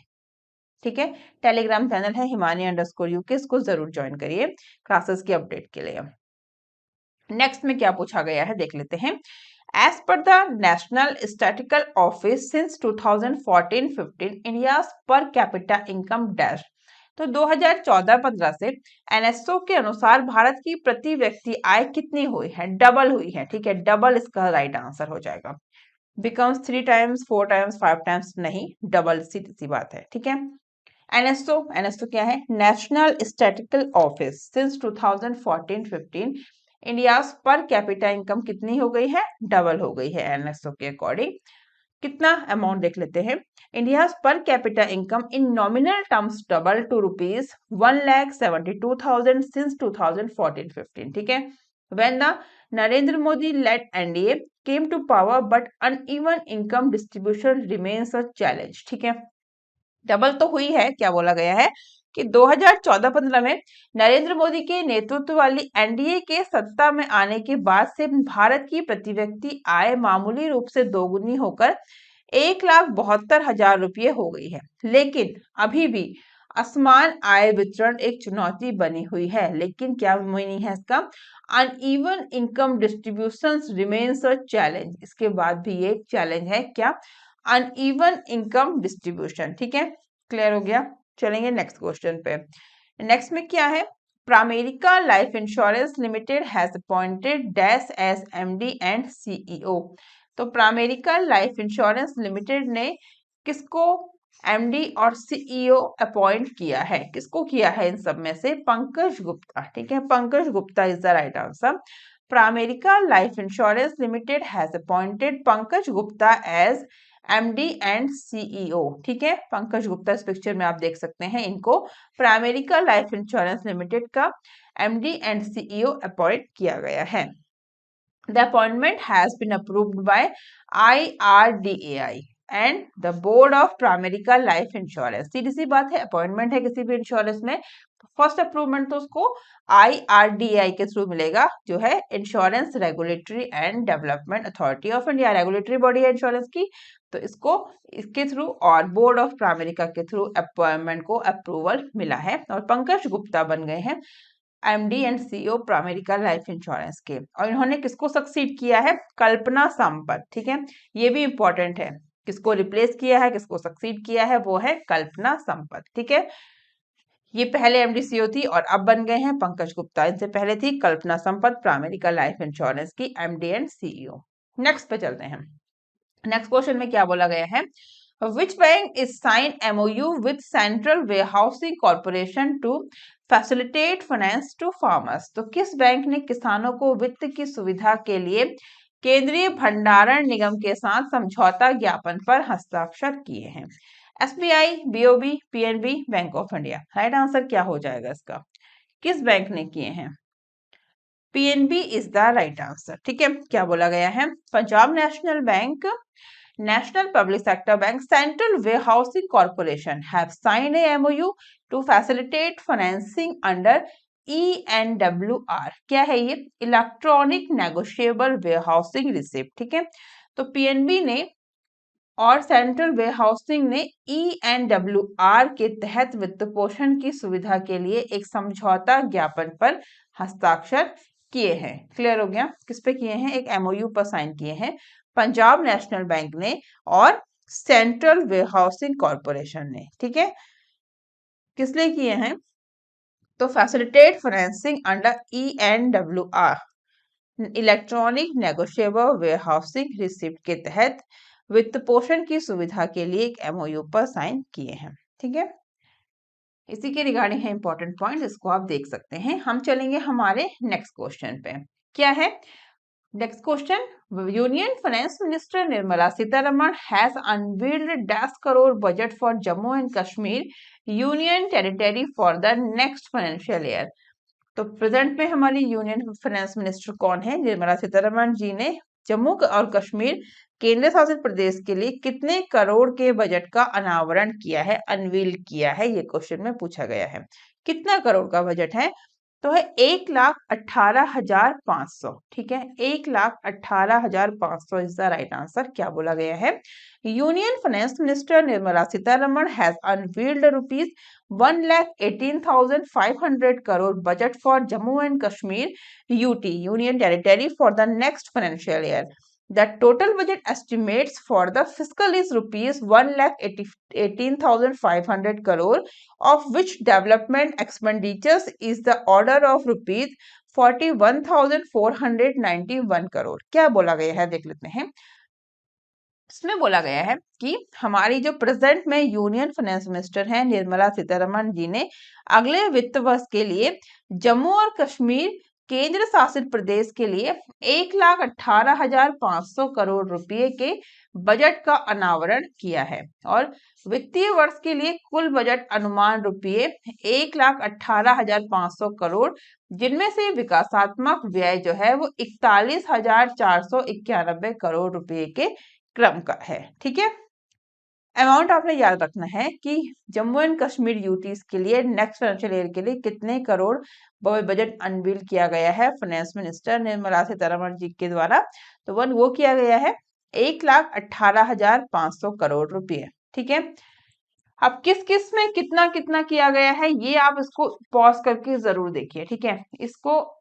ठीक है। टेलीग्राम चैनल है हिमानी_UK, इसको जरूर ज्वाइन करिए क्लासेस की अपडेट के लिए। नेक्स्ट में क्या पूछा गया है देख लेते हैं। As per the national statistical office since 2014-15 India per capita income dash. तो 2014-15 से एनएसओ के अनुसार भारत की प्रति व्यक्ति आय कितनी हुई है? डबल हुई है, ठीक है, डबल इसका राइट आंसर हो जाएगा। बिकम्स 3 टाइम्स 4 टाइम्स 5 टाइम्स नहीं, डबल, सीधी बात है, ठीक है। एनएसओ क्या है? National statistical office since 2014-15 India per capita income कितनी हो गई है? डबल हो गई है एनएसओ के अकॉर्डिंग। कितना अमाउंट देख लेते हैं। India per capita income in nominal terms double two ₹1,72,000 since 2014-15, ठीक है। When the Narendra Modi led NDA came to power, but uneven income distribution remains a challenge, ठीक है। डबल तो हुई है, क्या बोला गया है कि 2014-15 में नरेंद्र मोदी के नेतृत्व वाली एनडीए के सत्ता में आने के बाद से भारत की प्रति व्यक्ति आय मामूली रूप से दोगुनी होकर 1,72,000 रुपये हो गई है, लेकिन अभी भी असमान आय वितरण एक चुनौती बनी हुई है। लेकिन क्या मीनिंग है इसका? Uneven income distribution remains a challenge, इसके बाद भी ये चैलेंज है, क्या? अनइवन इनकम डिस्ट्रीब्यूशन, ठीक है, क्लियर हो गया। चलेंगे नेक्स्ट क्वेश्चन पे। नेक्स्ट में क्या है? Pramerica life insurance limited has appointed dash as MD and CEO. तो प्रामेरिका लाइफ इंश्योरेंस लिमिटेड ने किसको एमडी और सीईओ अपॉइंट किया है? किसको किया है इन सब में से? पंकज गुप्ता, ठीक है, Pankaj Gupta is the right answer. Pramerica life insurance limited has appointed Pankaj Gupta as MD and CEO, ठीक है। पंकज गुप्ता इस पिक्चर में आप देख सकते हैं, इनको प्रामेरिका लाइफ इंश्योरेंस लिमिटेड का एमडी एंड सीईओ अपॉइंट किया गया है। The appointment has been approved by IRDAI and the board of Pramerica life insurance. सीधी सी बात है, अपॉइंटमेंट है किसी भी इंश्योरेंस में, फर्स्ट अप्रूवमेंट तो उसको IRDAI के थ्रू मिलेगा, जो है insurance regulatory and development authority of India, regulatory body है इंश्योरेंस की, तो इसको इसके थ्रू और बोर्ड ऑफ प्रामेरिका के थ्रू अपॉइंटमेंट को अप्रूवल मिला है और पंकज गुप्ता बन गए हैं MD and CEO Pramerica life insurance के। और इन्होंने किसको सक्सीड किया है? कल्पना संपत, ठीक है, ये भी इंपॉर्टेंट है, किसको रिप्लेस किया है, किसको सक्सीड किया है, वो है कल्पना संपत, ठीक है। ये पहले एमडी सीईओ थी और अब बन गए हैं पंकज गुप्ता, इनसे पहले थी कल्पना संपत प्रामेरिका लाइफ इंश्योरेंस की एमडी एंड सीईओ। नेक्स्ट पे चलते हैं। नेक्स्ट क्वेश्चन में क्या बोला गया है? Which bank is signed MOU with Central Warehousing Corporation to facilitate finance to farmers? तो किस बैंक ने किसानों को वित्त की सुविधा के लिए केंद्रीय भंडारण निगम के साथ समझौता ज्ञापन पर हस्ताक्षर किए हैं? SBI, BOB, PNB, bank of India. Right answer क्या हो जाएगा इसका? किस बैंक ने किए हैं? PNB is the right answer, ठीक है। क्या बोला गया है? Punjab national bank, National Public Sector Bank, Central Warehousing Corporation have signed a MOU to facilitate financing under ENWR। क्या है ये? इलेक्ट्रॉनिक नेगोशिएबल वेयरहाउसिंग रिसिप्ट, ठीक है। तो पीएनबी ने और सेंट्रल वेयरहाउसिंग ने ENWR के तहत वित्त पोषण की सुविधा के लिए एक समझौता ज्ञापन पर हस्ताक्षर किए हैं। क्लियर हो गया? किस पे किए हैं? एक MOU पर साइन किए हैं पंजाब नेशनल बैंक ने और सेंट्रल वेयरहाउसिंग कॉर्पोरेशन ने। ठीक है, किस लिए किए हैं? तो facilitate financing under ENWR, electronic negotiable warehousing receipt के तहत वित्त पोषण की सुविधा के लिए एक MOU पर साइन किए हैं। ठीक है, इसी के रिगार्डिंग है इंपॉर्टेंट पॉइंट, इसको आप देख सकते हैं। हम चलेंगे हमारे नेक्स्ट क्वेश्चन पे। क्या है next question? Union finance minister Nirmala Sitharaman has unveiled 10 crore budget for Jammu and Kashmir union territory for the next financial year. तो प्रेजेंट में हमारी यूनियन फाइनेंस मिनिस्टर कौन है? निर्मला सीतारमण जी ने जम्मू और कश्मीर केंद्र शासित प्रदेश के लिए कितने करोड़ के बजट का अनावरण किया है, अनवील किया है? ये क्वेश्चन में पूछा गया है। कितना करोड़ का बजट है? तो है 1,18,500। ठीक है, 1,18,500 इज द राइट आंसर। क्या बोला गया है? Union finance minister Nirmala Sitharaman has unveiled rupees 1,18,500 crore budget for Jammu and Kashmir UT Union Territory for the next financial year. The total budget estimates for the fiscal is rupees 1,18,500 crore, of which development expenditures is the order of rupees 41,491 crore. क्या बोला गया है देख लेते हैं। इसमें बोला गया है कि हमारी जो प्रेजेंट में यूनियन फाइनेंस मिनिस्टर हैं निर्मला सीतारमण जी ने अगले वित्त वर्ष के लिए जम्मू और कश्मीर केंद्र शासित प्रदेश के लिए 1,18,500 करोड़ रुपए के बजट का अनावरण किया है और वित्तीय वर्ष के लिए कुल बजट अनुमान रुपये 1,18,500 करोड़, जिनमें से विकासात्मक व्यय जो है वो 41,491 करोड़ रुपए के क्रम का है। ठीक है, अमाउंट आपने याद रखना है कि जम्मू एंड कश्मीर यूटीज के लिए नेक्स्ट फाइनेंशियल ईयर के लिए कितने करोड़ बजट अनवील किया गया है फाइनेंस मिनिस्टर निर्मला सीतारमण जी के द्वारा। तो वो किया गया है 1,18,500 करोड़ रुपए। ठीक है, अब किस किस में कितना कितना किया गया है ये आप इसको पॉज करके जरूर देखिए। ठीक है, इसको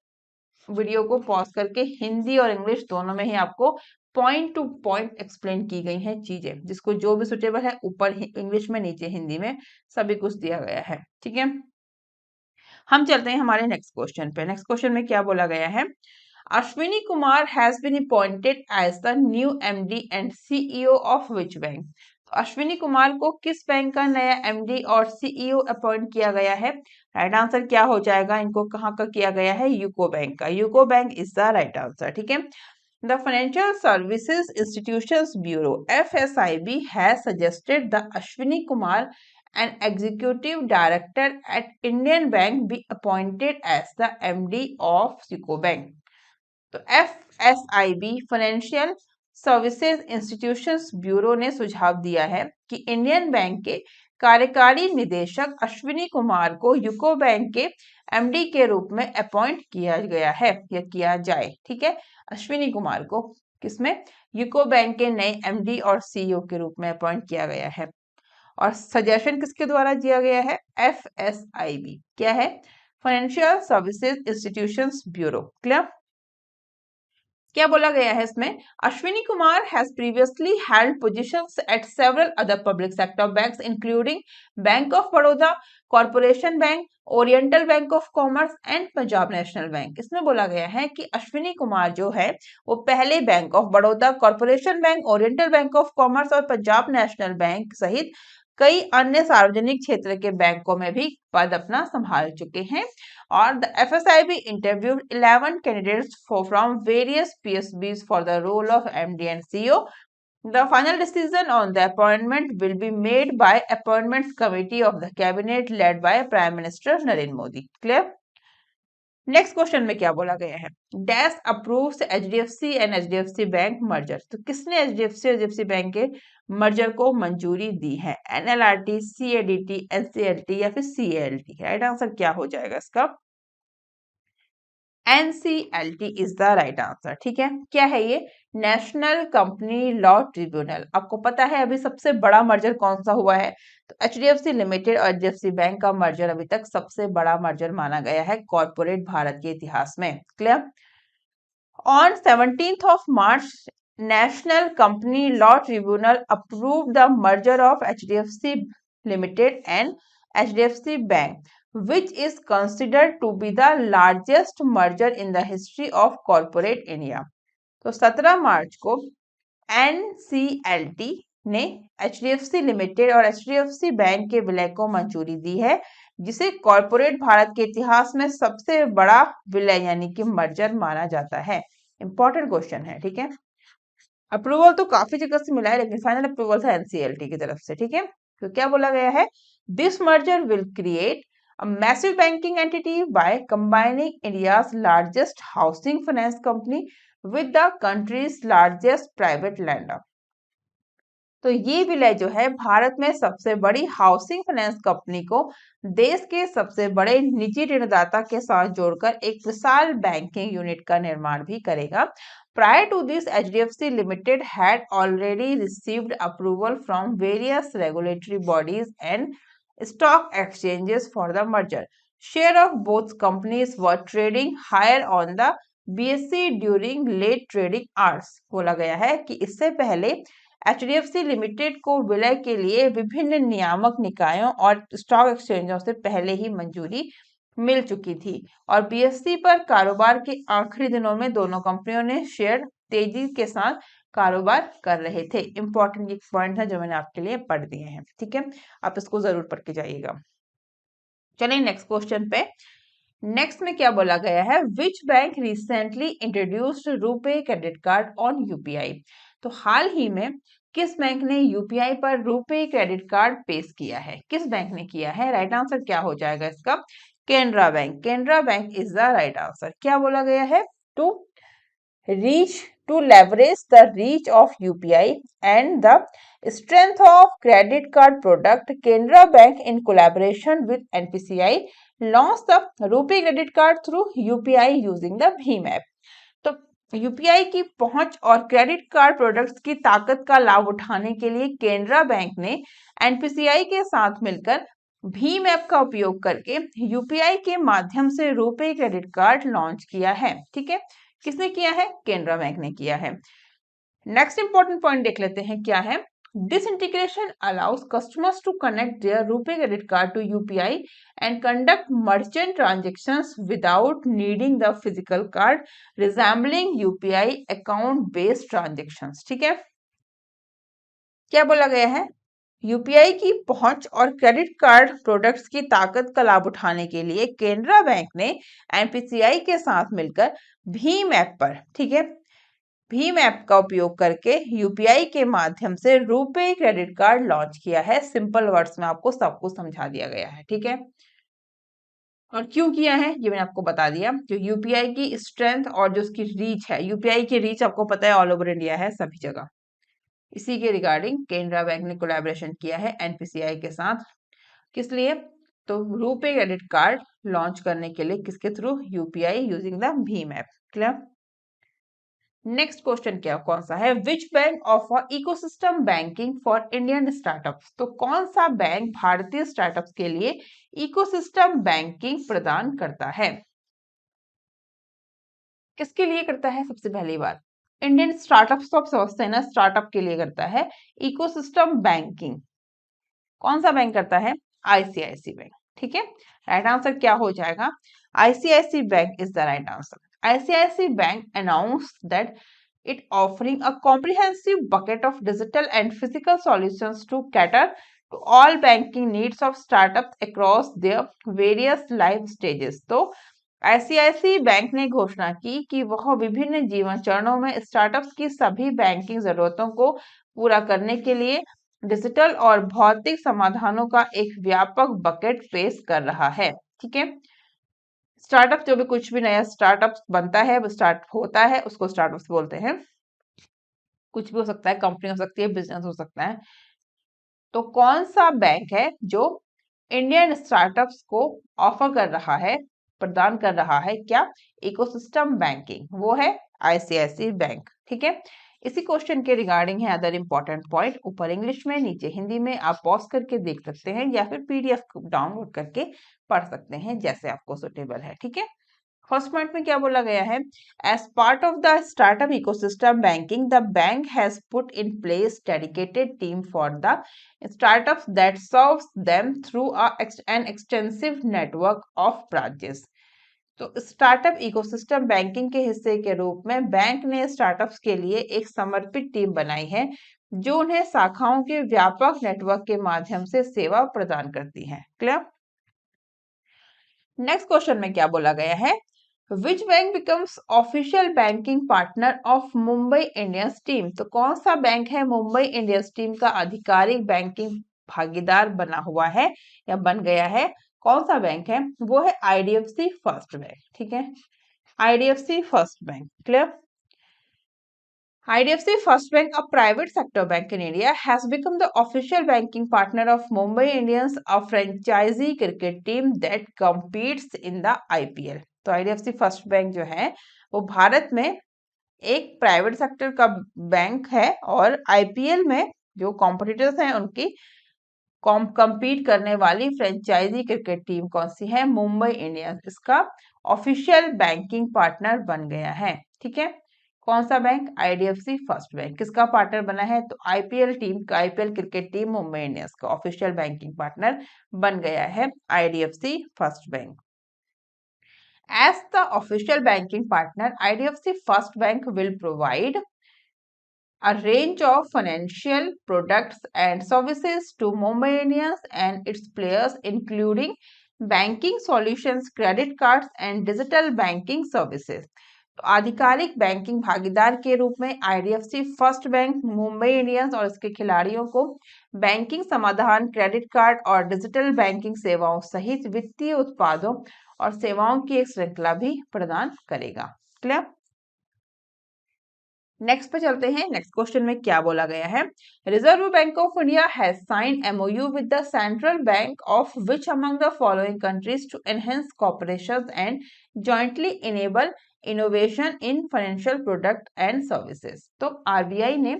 वीडियो को पॉज करके हिंदी और इंग्लिश दोनों में ही आपको पॉइंट टू पॉइंट एक्सप्लेन की गई हैं चीजें, जिसको जो भी सुटेबल है ऊपर इंग्लिश में नीचे हिंदी में सभी कुछ दिया गया है। ठीक है, हम चलते हैं हमारे नेक्स्ट क्वेश्चन पे। नेक्स्ट क्वेश्चन में क्या बोला गया है? Ashwini Kumar has been appointed as the new MD and CEO of which bank? Ashwini Kumar को किस बैंक का नया MD और CEO अपॉइंट किया गया है? राइट आंसर क्या हो जाएगा? इनको कहाँ का किया गया है? यूको बैंक का। UCO bank is the right answer. ठीक है, The Financial Services Institutions Bureau (FSIB) has suggested the Ashwini Kumar, an executive director at Indian Bank, be appointed as the MD of UCO Bank. तो FSIB financial services institutions bureau ने सुझाव दिया है कि Indian bank के कार्यकारी निदेशक अश्विनी कुमार को यूको बैंक के MD के रूप में अपॉइंट किया गया है या किया जाए। ठीक है, अश्विनी कुमार को किसमें? यूको बैंक के नए MD और CEO के रूप में अपॉइंट किया गया है और सजेशन किसके द्वारा दिया गया है? FSIB। क्या है? Financial services institutions bureau. Clear? क्या बोला गया है इसमें? Ashwini Kumar has previously held positions eight several other public sector banks including bank of Baroda, corporation bank, oriental bank of commerce and Punjab national bank. इसमें बोला गया है कि अश्विनी कुमार जो है वो पहले bank of Baroda, corporation bank, oriental bank of commerce और पंजाब नेशनल बैंक सहित कई अन्य सार्वजनिक क्षेत्र के बैंकों में भी पद अपना संभाल चुके हैं और the FSIB interviewed 11 candidates from various PSBs for the role of MD and CEO. The final decision on the appointment will be made by Appointments Committee of the Cabinet led by Prime Minister Narendra Modi. Clear? Next question में क्या बोला गया है? Dash approves HDFC and HDFC bank merger. तो किसने HDFC और HDFC bank के merger को मंजूरी दी है? NLRT, CADT, NCLT या फिर CALT? राइट आंसर क्या हो जाएगा इसका? NCLT is the right answer. ठीक है, क्या है ये? National company law tribunal. आपको पता है अभी सबसे बड़ा मर्जर कौन सा हुआ है? तो HDFC लिमिटेड और HDFC बैंक का मर्जर अभी तक सबसे बड़ा मर्जर माना गया है कॉर्पोरेट भारत के इतिहास में। Clear? On 17th of March, National Company Law Tribunal approved the merger of HDFC Limited and HDFC Bank, which is considered to be the largest merger in the history of corporate India. तो 17 मार्च को NCLT ने HDFC limited और HDFC bank के विलय को मंजूरी दी है, जिसे कॉर्पोरेट भारत के इतिहास में सबसे बड़ा विलय यानी कि मर्जर माना जाता है। इंपॉर्टेंट क्वेश्चन है। ठीक है, अप्रूवल तो काफी जगह से मिला है, लेकिन फाइनल अप्रूवल था NCLT की तरफ से। ठीक है, तो क्या बोला गया है? This merger will create a massive banking entity by combining India's largest housing finance company with the country's largest private lender. तो ये विलय जो है भारत में सबसे बड़ी हाउसिंग फाइनेंस कंपनी को देश के सबसे बड़े निजी ऋणदाता के साथ जोड़कर एक विशाल बैंकिंग यूनिट का निर्माण भी करेगा। Prior to this HDFC limited had already received approval from various regulatory bodies and stock exchanges for the merger. Share of both companies were trading higher on the BSE during late trading hours. बोला गया है कि इससे पहले HDFC limited को विलय के लिए विभिन्न नियामक निकायों और स्टॉक एक्सचेंजों से पहले ही मंजूरी मिल चुकी थी और BSE पर कारोबार के आखिरी दिनों में दोनों कंपनियों ने शेयर तेजी के साथ कारोबार कर रहे थे। इंपॉर्टेंट एक पॉइंट है जो मैंने आपके लिए पढ़ दिए हैं। ठीक है, आप इसको जरूर पढ़ के जाइएगा। चलिए नेक्स्ट क्वेश्चन पे। नेक्स्ट में क्या बोला गया है? Which bank recently introduced RuPay credit card on UPI। तो हाल ही में किस बैंक ने UPI पर रुपे क्रेडिट कार्ड पेश किया है? किस बैंक ने किया है? राइट आंसर क्या हो जाएगा इसका? Canara bank. Canara bank is the right answer. क्या बोला गया है? to leverage the reach of UPI and the strength of credit card product, Canara Bank in collaboration with NPCI launched the RuPay credit card through UPI using the Bhim app. तो UPI की पहुंच और credit card products की ताकत का लाभ उठाने के लिए केनरा बैंक ने NPCI के साथ मिलकर भीम ऐप का उपयोग करके UPI के माध्यम से रुपे क्रेडिट कार्ड लॉन्च किया है। ठीक है, किसने किया है? केनरा बैंक ने किया है। नेक्स्ट इंपॉर्टेंट पॉइंट देख लेते हैं क्या है? This integration allows customers to connect their RuPay credit card to UPI and conduct merchant transactions without needing the physical card, resembling UPI account based transactions. ठीक है, क्या बोला गया है? UPI की पहुंच और क्रेडिट कार्ड प्रोडक्ट्स की ताकत का लाभ उठाने के लिए केनरा बैंक ने NPCI के साथ मिलकर भीम ऐप पर, ठीक है, भीम ऐप का उपयोग करके UPI के माध्यम से रुपे क्रेडिट कार्ड लॉन्च किया है। सिंपल वर्ड्स में आपको सब कुछ समझा दिया गया है। ठीक है, और क्यों किया है ये मैंने आपको बता दिया। जो UPI की स्ट्रेंथ और जो उसकी रीच है, UPI की रीच आपको पता है ऑल ओवर इंडिया है, सभी जगह। इसी के रिगार्डिंग केनरा बैंक ने कोलैबोरेशन किया है NPCI के साथ। किस लिए? तो रुपे क्रेडिट कार्ड लॉन्च करने के लिए किसके through? UPI using the Bhim app. Clear? Next question क्या कौन सा है? Which bank offer ecosystem banking for Indian startups. तो कौन सा बैंक भारतीय स्टार्टअप्स के लिए इकोसिस्टम बैंकिंग प्रदान करता है? किसके लिए करता है? सबसे पहली बात, इंडियन स्टार्टअप्स तो आप समझते हैं ना, स्टार्टअप के लिए करता है इकोसिस्टम बैंकिंग। कौन सा बैंक करता है? ICICI bank. ठीक है, राइट आंसर क्या हो जाएगा? ICICI bank is the right answer. ICICI bank announced that it offering a comprehensive bucket of digital and physical solutions to cater to all banking needs of startups across their various life stages। तो ICICI bank ने घोषणा की कि वह विभिन्न जीवन चरणों में स्टार्टअप्स की सभी बैंकिंग जरूरतों को पूरा करने के लिए डिजिटल और भौतिक समाधानों का एक व्यापक बकेट पेश कर रहा है। ठीक है, स्टार्टअप जो भी कुछ भी नया स्टार्टअप बनता है, वो स्टार्ट होता है, उसको स्टार्टअप्स बोलते हैं। कुछ भी हो सकता है, कंपनी हो सकती है, बिजनेस हो सकता है। तो कौन सा बैंक है जो इंडियन स्टार्टअप्स को ऑफर कर रहा है प्रदान कर रहा है क्या? इकोसिस्टम बैंकिंग, वो है आईसीआईसीआई बैंक। ठीक है, इसी क्वेश्चन के रिगार्डिंग है अदर इंपॉर्टेंट पॉइंट, ऊपर इंग्लिश में नीचे हिंदी में, आप पॉज करके देख सकते हैं या फिर पीडीएफ डाउनलोड करके पढ़ सकते हैं जैसे आपको सुटेबल है। ठीक है, फर्स्ट पॉइंट में क्या बोला गया है? As part of the startup ecosystem banking, the bank has put in place dedicated team for the startups that serves them through an extensive network of branches. तो स्टार्टअप इकोसिस्टम बैंकिंग के हिस्से के रूप में बैंक ने startups के लिए एक समर्पित टीम बनाई है जो उन्हें शाखाओं के व्यापक नेटवर्क के माध्यम से सेवा प्रदान करती है। क्लियर? नेक्स्ट क्वेश्चन में क्या बोला गया है? Which bank becomes official banking partner of Mumbai Indians team? तो कौन सा बैंक है मुंबई इंडियंस टीम का आधिकारिक बैंकिंग भागीदार बना हुआ है या बन गया है? कौन सा बैंक है? वो है आईडीएफसी फर्स्ट बैंक। ठीक है, IDFC first bank. Clear? IDFC First Bank, a private sector bank in India, has become the official banking partner of Mumbai Indians, a franchisee cricket team that competes in the IPL. तो IDFC First Bank जो है वो भारत में एक private sector का bank है और IPL में जो कॉम्पिटिटर्स हैं उनकी कम्पीट करने वाली फ्रेंचाइजी क्रिकेट टीम कौन सी है? मुंबई इंडियंस इसका ऑफिशियल बैंकिंग पार्टनर बन गया है। ठीक है, कौन सा बैंक? IDFC first bank. किसका पार्टनर बना है? तो आईपीएल टीम का, IPL cricket team Mumbai Indians का ऑफिशियल बैंकिंग पार्टनर बन गया है IDFC first bank. As the official banking partner, IDFC First Bank will provide a range of financial products and services to Mumbai Indians and its players, including banking solutions, credit cards, and digital banking services. तो आधिकारिक banking भागीदार के रूप में IDFC first bank Mumbai Indians और इसके खिलाड़ियों को बैंकिंग समाधान, क्रेडिट कार्ड और डिजिटल बैंकिंग सेवाओं सहित वित्तीय उत्पादों और सेवाओं की एक श्रृंखला भी प्रदान करेगा। क्लियर? नेक्स्ट पे चलते हैं। नेक्स्ट क्वेश्चन में क्या बोला गया है? Reserve bank of India has sign MOU with the central bank of which among the following countries to enhance cooperation and jointly enable innovation in financial product and services. तो RBI ने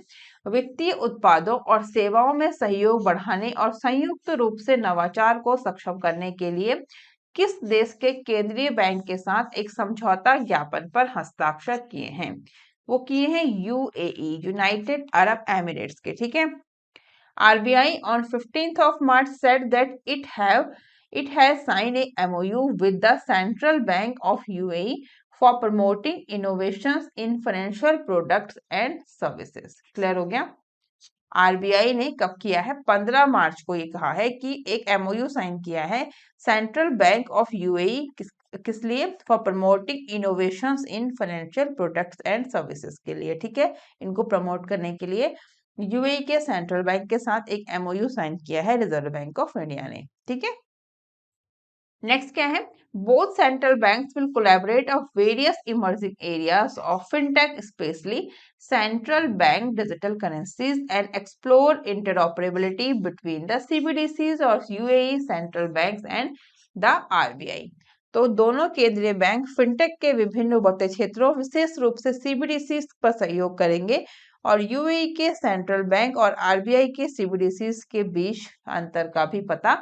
वित्तीय उत्पादों और सेवाओं में सहयोग बढ़ाने और संयुक्त रूप से नवाचार को सक्षम करने के लिए किस देश के केंद्रीय बैंक के साथ एक समझौता ज्ञापन पर हस्ताक्षर किए हैं? वो किए हैं यूएई, यूनाइटेड अरब एमिरेट्स के। ठीक है, RBI on 15th of March said that it has signed a MOU with the Central Bank of UAE for promoting innovations in financial products and services. Clear हो गया? RBI ने कब किया है? 15 मार्च को ये कहा है कि एक एमओयू साइन किया है सेंट्रल बैंक ऑफ यूएई किस लिए? For promoting innovations in financial products and services के लिए। ठीक है, इनको प्रमोट करने के लिए यूएई के सेंट्रल बैंक के साथ एक एमओयू साइन किया है रिजर्व बैंक ऑफ इंडिया ने। ठीक है, नेक्स्ट क्या है? Both central banks will collaborate of various emerging areas of fintech, specially central bank digital currencies, and explore interoperability between the CBDCs or UAE central banks and the RBI. तो दोनों केंद्रीय bank fintech के विभिन्न उभरते क्षेत्रों, विशेष रूप से CBDC पर सहयोग करेंगे और यूएई के सेंट्रल बैंक और आरबीआई के सीबीडीसी के बीच अंतर का भी पता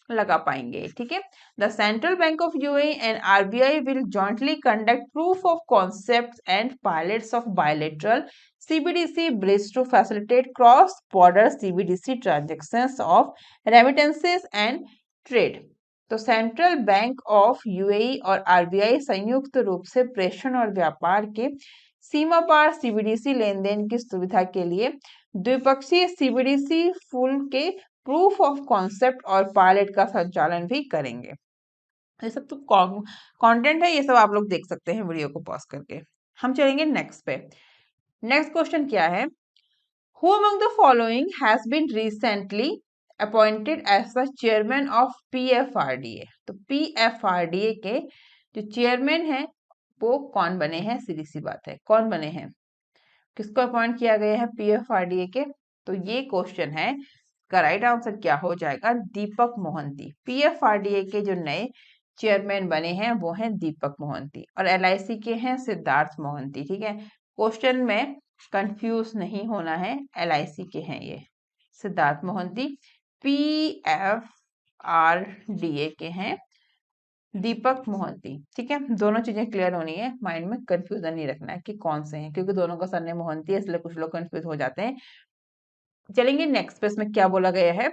लगा पाएंगे। ठीक है, the central bank of UAE and RBI will jointly conduct proof of concepts and pilots of bilateral CBDC bridge to facilitate cross-border CBDC transactions of remittances and trade. तो सेंट्रल बैंक ऑफ यूएई और RBI संयुक्त रूप से प्रेषण और व्यापार के सीमा पार CBDC लेन-देन की सुविधा के लिए द्विपक्षीय सीबीडीसी फुल के प्रूफ ऑफ कॉन्सेप्ट और पायलट का संचालन भी करेंगे। ये सब तो कंटेंट है, ये सब आप लोग देख सकते हैं वीडियो को पॉज करके। हम चलेंगे नेक्स्ट पे। नेक्स्ट क्वेश्चन क्या है? Who among the following has been recently appointed as the chairman of PFRDA? तो PFRDA के जो चेयरमैन है वो कौन बने हैं? सीधी सी बात है, कौन बने हैं? किसको अपॉइंट किया गया है PFRDA के? तो ये क्वेश्चन है, का राइट आंसर क्या हो जाएगा? दीपक मोहंती। PFRDA के जो नए चेयरमैन बने हैं वो हैं दीपक मोहंती, और LIC के हैं सिद्धार्थ मोहंती। ठीक है, क्वेश्चन में कंफ्यूज नहीं होना है, LIC के हैं ये सिद्धार्थ मोहंती। PFRDA के हैं दीपक मोहंती। ठीक है, दोनों चीजें क्लियर होनी है, माइंड में कंफ्यूजन नहीं रखना है कि कौन से हैं, क्योंकि दोनों का सरनेम मोहंती है, इसलिए कुछ लोग कंफ्यूज हो जाते हैं। चलेंगे नेक्स्ट पे, इसमें क्या बोला गया है।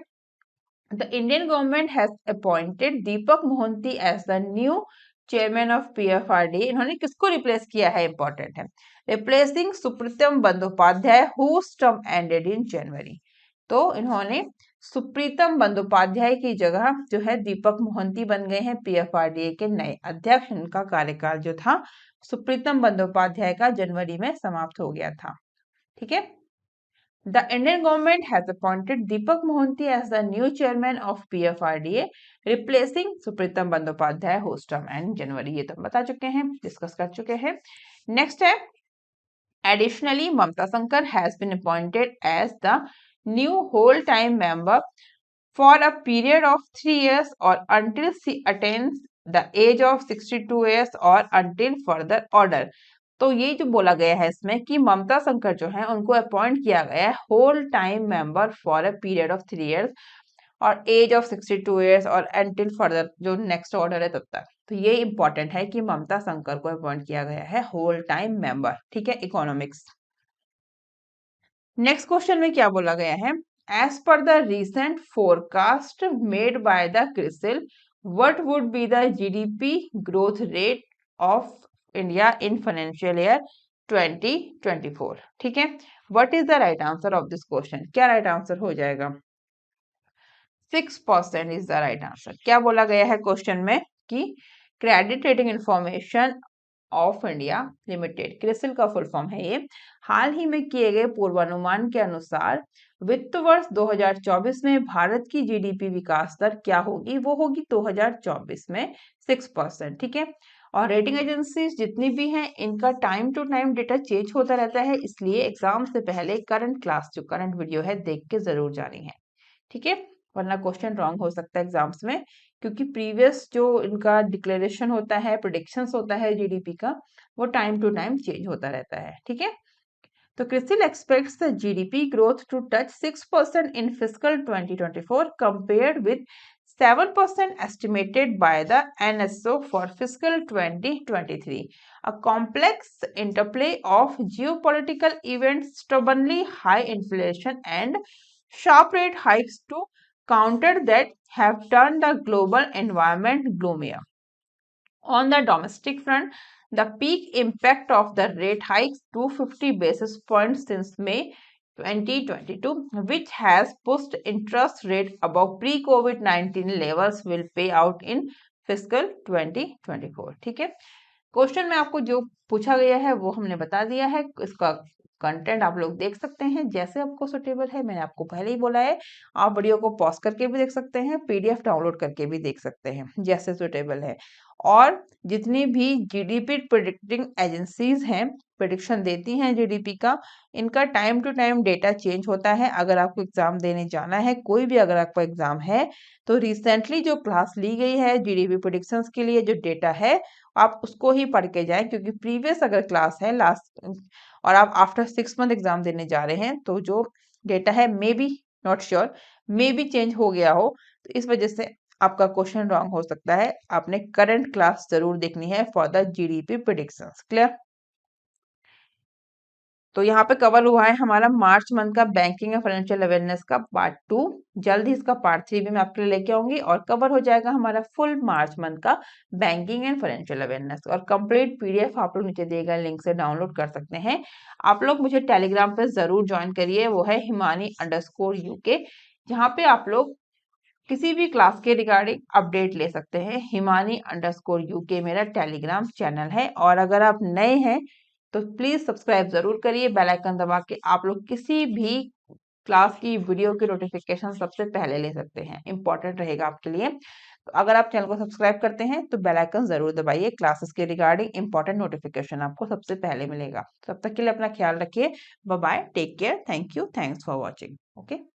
The Indian government has appointed Deepak Mohanty as the new chairman of PFRDA. इन्होंने किसको रिप्लेस किया है, इंपॉर्टेंट है, replacing सुप्रीतम Bandyopadhyay whose term ended in January। तो इन्होंने सुप्रीतम बंदोपाध्याय की जगह जो है दीपक मोहंती बन गए हैं PFRDA के नए अध्यक्ष। इनका कार्यकाल जो था सुप्रीतम बंदोपाध्याय का जनवरी में समाप्त हो गया था। ठीक है, The Indian government has appointed Deepak Mohanty as the new chairman of PFRDA, replacing Supritam Bandyopadhyay, whose term ends January। ये तो हम बता चुके हैं, डिस्कस कर चुके हैं। नेक्स्ट है, additionally, Mamta Shankar has been appointed as the new whole-time member for a period of 3 years or until she attains the age of 62 years or until further order। तो ये जो बोला गया है इसमें कि ममता शंकर जो है उनको अपॉइंट किया गया है whole time member for a period of 3 years और एज ऑफ 62 इयर्स और एंटिल फर्दर जो नेक्स्ट ऑर्डर है तब तक। तो ये इंपॉर्टेंट है कि ममता शंकर को अपॉइंट किया गया है होल टाइम मेंबर। ठीक है, इकोनॉमिक्स। नेक्स्ट क्वेश्चन में क्या बोला गया है, as per the recent forecast made by the CRISIL what would be the GDP growth rate of India in financial year 2024। ठीक है, what is the right answer of this question, क्या right answer हो जाएगा, 6% इज द राइट आंसर। क्या बोला गया है question में कि credit rating information of India limited, CRISIL का फुल फॉर्म है ये, हाल ही में किए गए पूर्वानुमान के अनुसार वित्त वर्ष 2024 में भारत की GDP विकास दर क्या होगी, वो होगी 2024 में 6%। ठीक है, और रेटिंग एजेंसी जितनी भी हैं इनका time to time data change होता रहता है, इसलिए एग्जाम से पहले करंट क्लास जो करंट वीडियो है देख के जरूर जानी है। ठीक है, वरना क्वेश्चन रॉन्ग हो सकता है एग्जाम्स में, क्योंकि प्रीवियस जो इनका डिक्लेरेशन होता है, प्रेडिक्शंस होता है GDP का, वो टाइम टू टाइम चेंज होता रहता है। ठीक है, तो CRISIL expects the GDP growth to touch 6% in fiscal 2024 compared with 7% estimated by the NSO for fiscal 2023। A complex interplay of geopolitical events, stubbornly high inflation and sharp rate hikes to counter that have turned the global environment gloomier. On the domestic front, the peak impact of the rate hikes 250 basis points since May 2022, which has pushed interest rate above pre-COVID-19 levels, will pay out in fiscal 2024। ठीक है, question में आपको जो पूछा गया है वो हमने बता दिया है, इसका कंटेंट आप लोग देख सकते हैं जैसे आपको सुटेबल है, मैंने आपको पहले ही बोला है। आप वीडियो को पॉज करके भी देख सकते हैं, PDF डाउनलोड करके भी देख सकते हैं, जैसे सुटेबल है। और जितनी भी GDP प्रिडिक्टिंग एजेंसीज हैं, प्रिडिक्शन देती हैं GDP का, इनका time to time data change होता है। अगर आपको एग्जाम देने जाना है, कोई भी अगर आपका एग्जाम है, तो रिसेंटली जो क्लास ली गई है GDP प्रिडिक्शंस के लिए जो डेटा है आप उसको ही पढ़ के जाएं, क्योंकि प्रीवियस अगर क्लास है लास्ट और आप आफ्टर 6 मंथ एग्जाम देने जा रहे हैं, तो जो डेटा है may be, not sure, may be change हो गया हो, तो इस वजह से आपका क्वेश्चन रॉन्ग हो सकता है। आपने करंट क्लास जरूर देखनी है for the GDP predictions. Clear? तो यहाँ पे कवर हुआ है हमारा मार्च मंथ का बैंकिंग एंड फाइनेंशियल अवेयरनेस का पार्ट 2। जल्द ही इसका पार्ट 3 भी मैं आपके लिए लेके आऊंगी और कवर हो जाएगा हमारा फुल मार्च मंथ का बैंकिंग एंड फाइनेंशियल अवेयरनेस। और कंप्लीट PDF आप लोग नीचे दिए गए लिंक से डाउनलोड कर सकते हैं। आप लोग मुझे टेलीग्राम पे जरूर ज्वाइन करिए, वो है Himani_UK, जहाँ पे आप लोग किसी भी क्लास के रिगार्डिंग अपडेट ले सकते हैं। Himani_UK मेरा टेलीग्राम चैनल है। और अगर आप नए हैं तो प्लीज सब्सक्राइब जरूर करिए, बेल आइकन दबा के आप लोग किसी भी क्लास की वीडियो की नोटिफिकेशन सबसे पहले ले सकते हैं, इंपॉर्टेंट रहेगा आपके लिए। तो अगर आप चैनल को सब्सक्राइब करते हैं तो बेल आइकन जरूर दबाइए, क्लासेस के रिगार्डिंग इंपॉर्टेंट नोटिफिकेशन आपको सबसे पहले मिलेगा। तब तक के लिए अपना ख्याल रखिए, bye bye, take care, thank you, thanks for watching. Okay.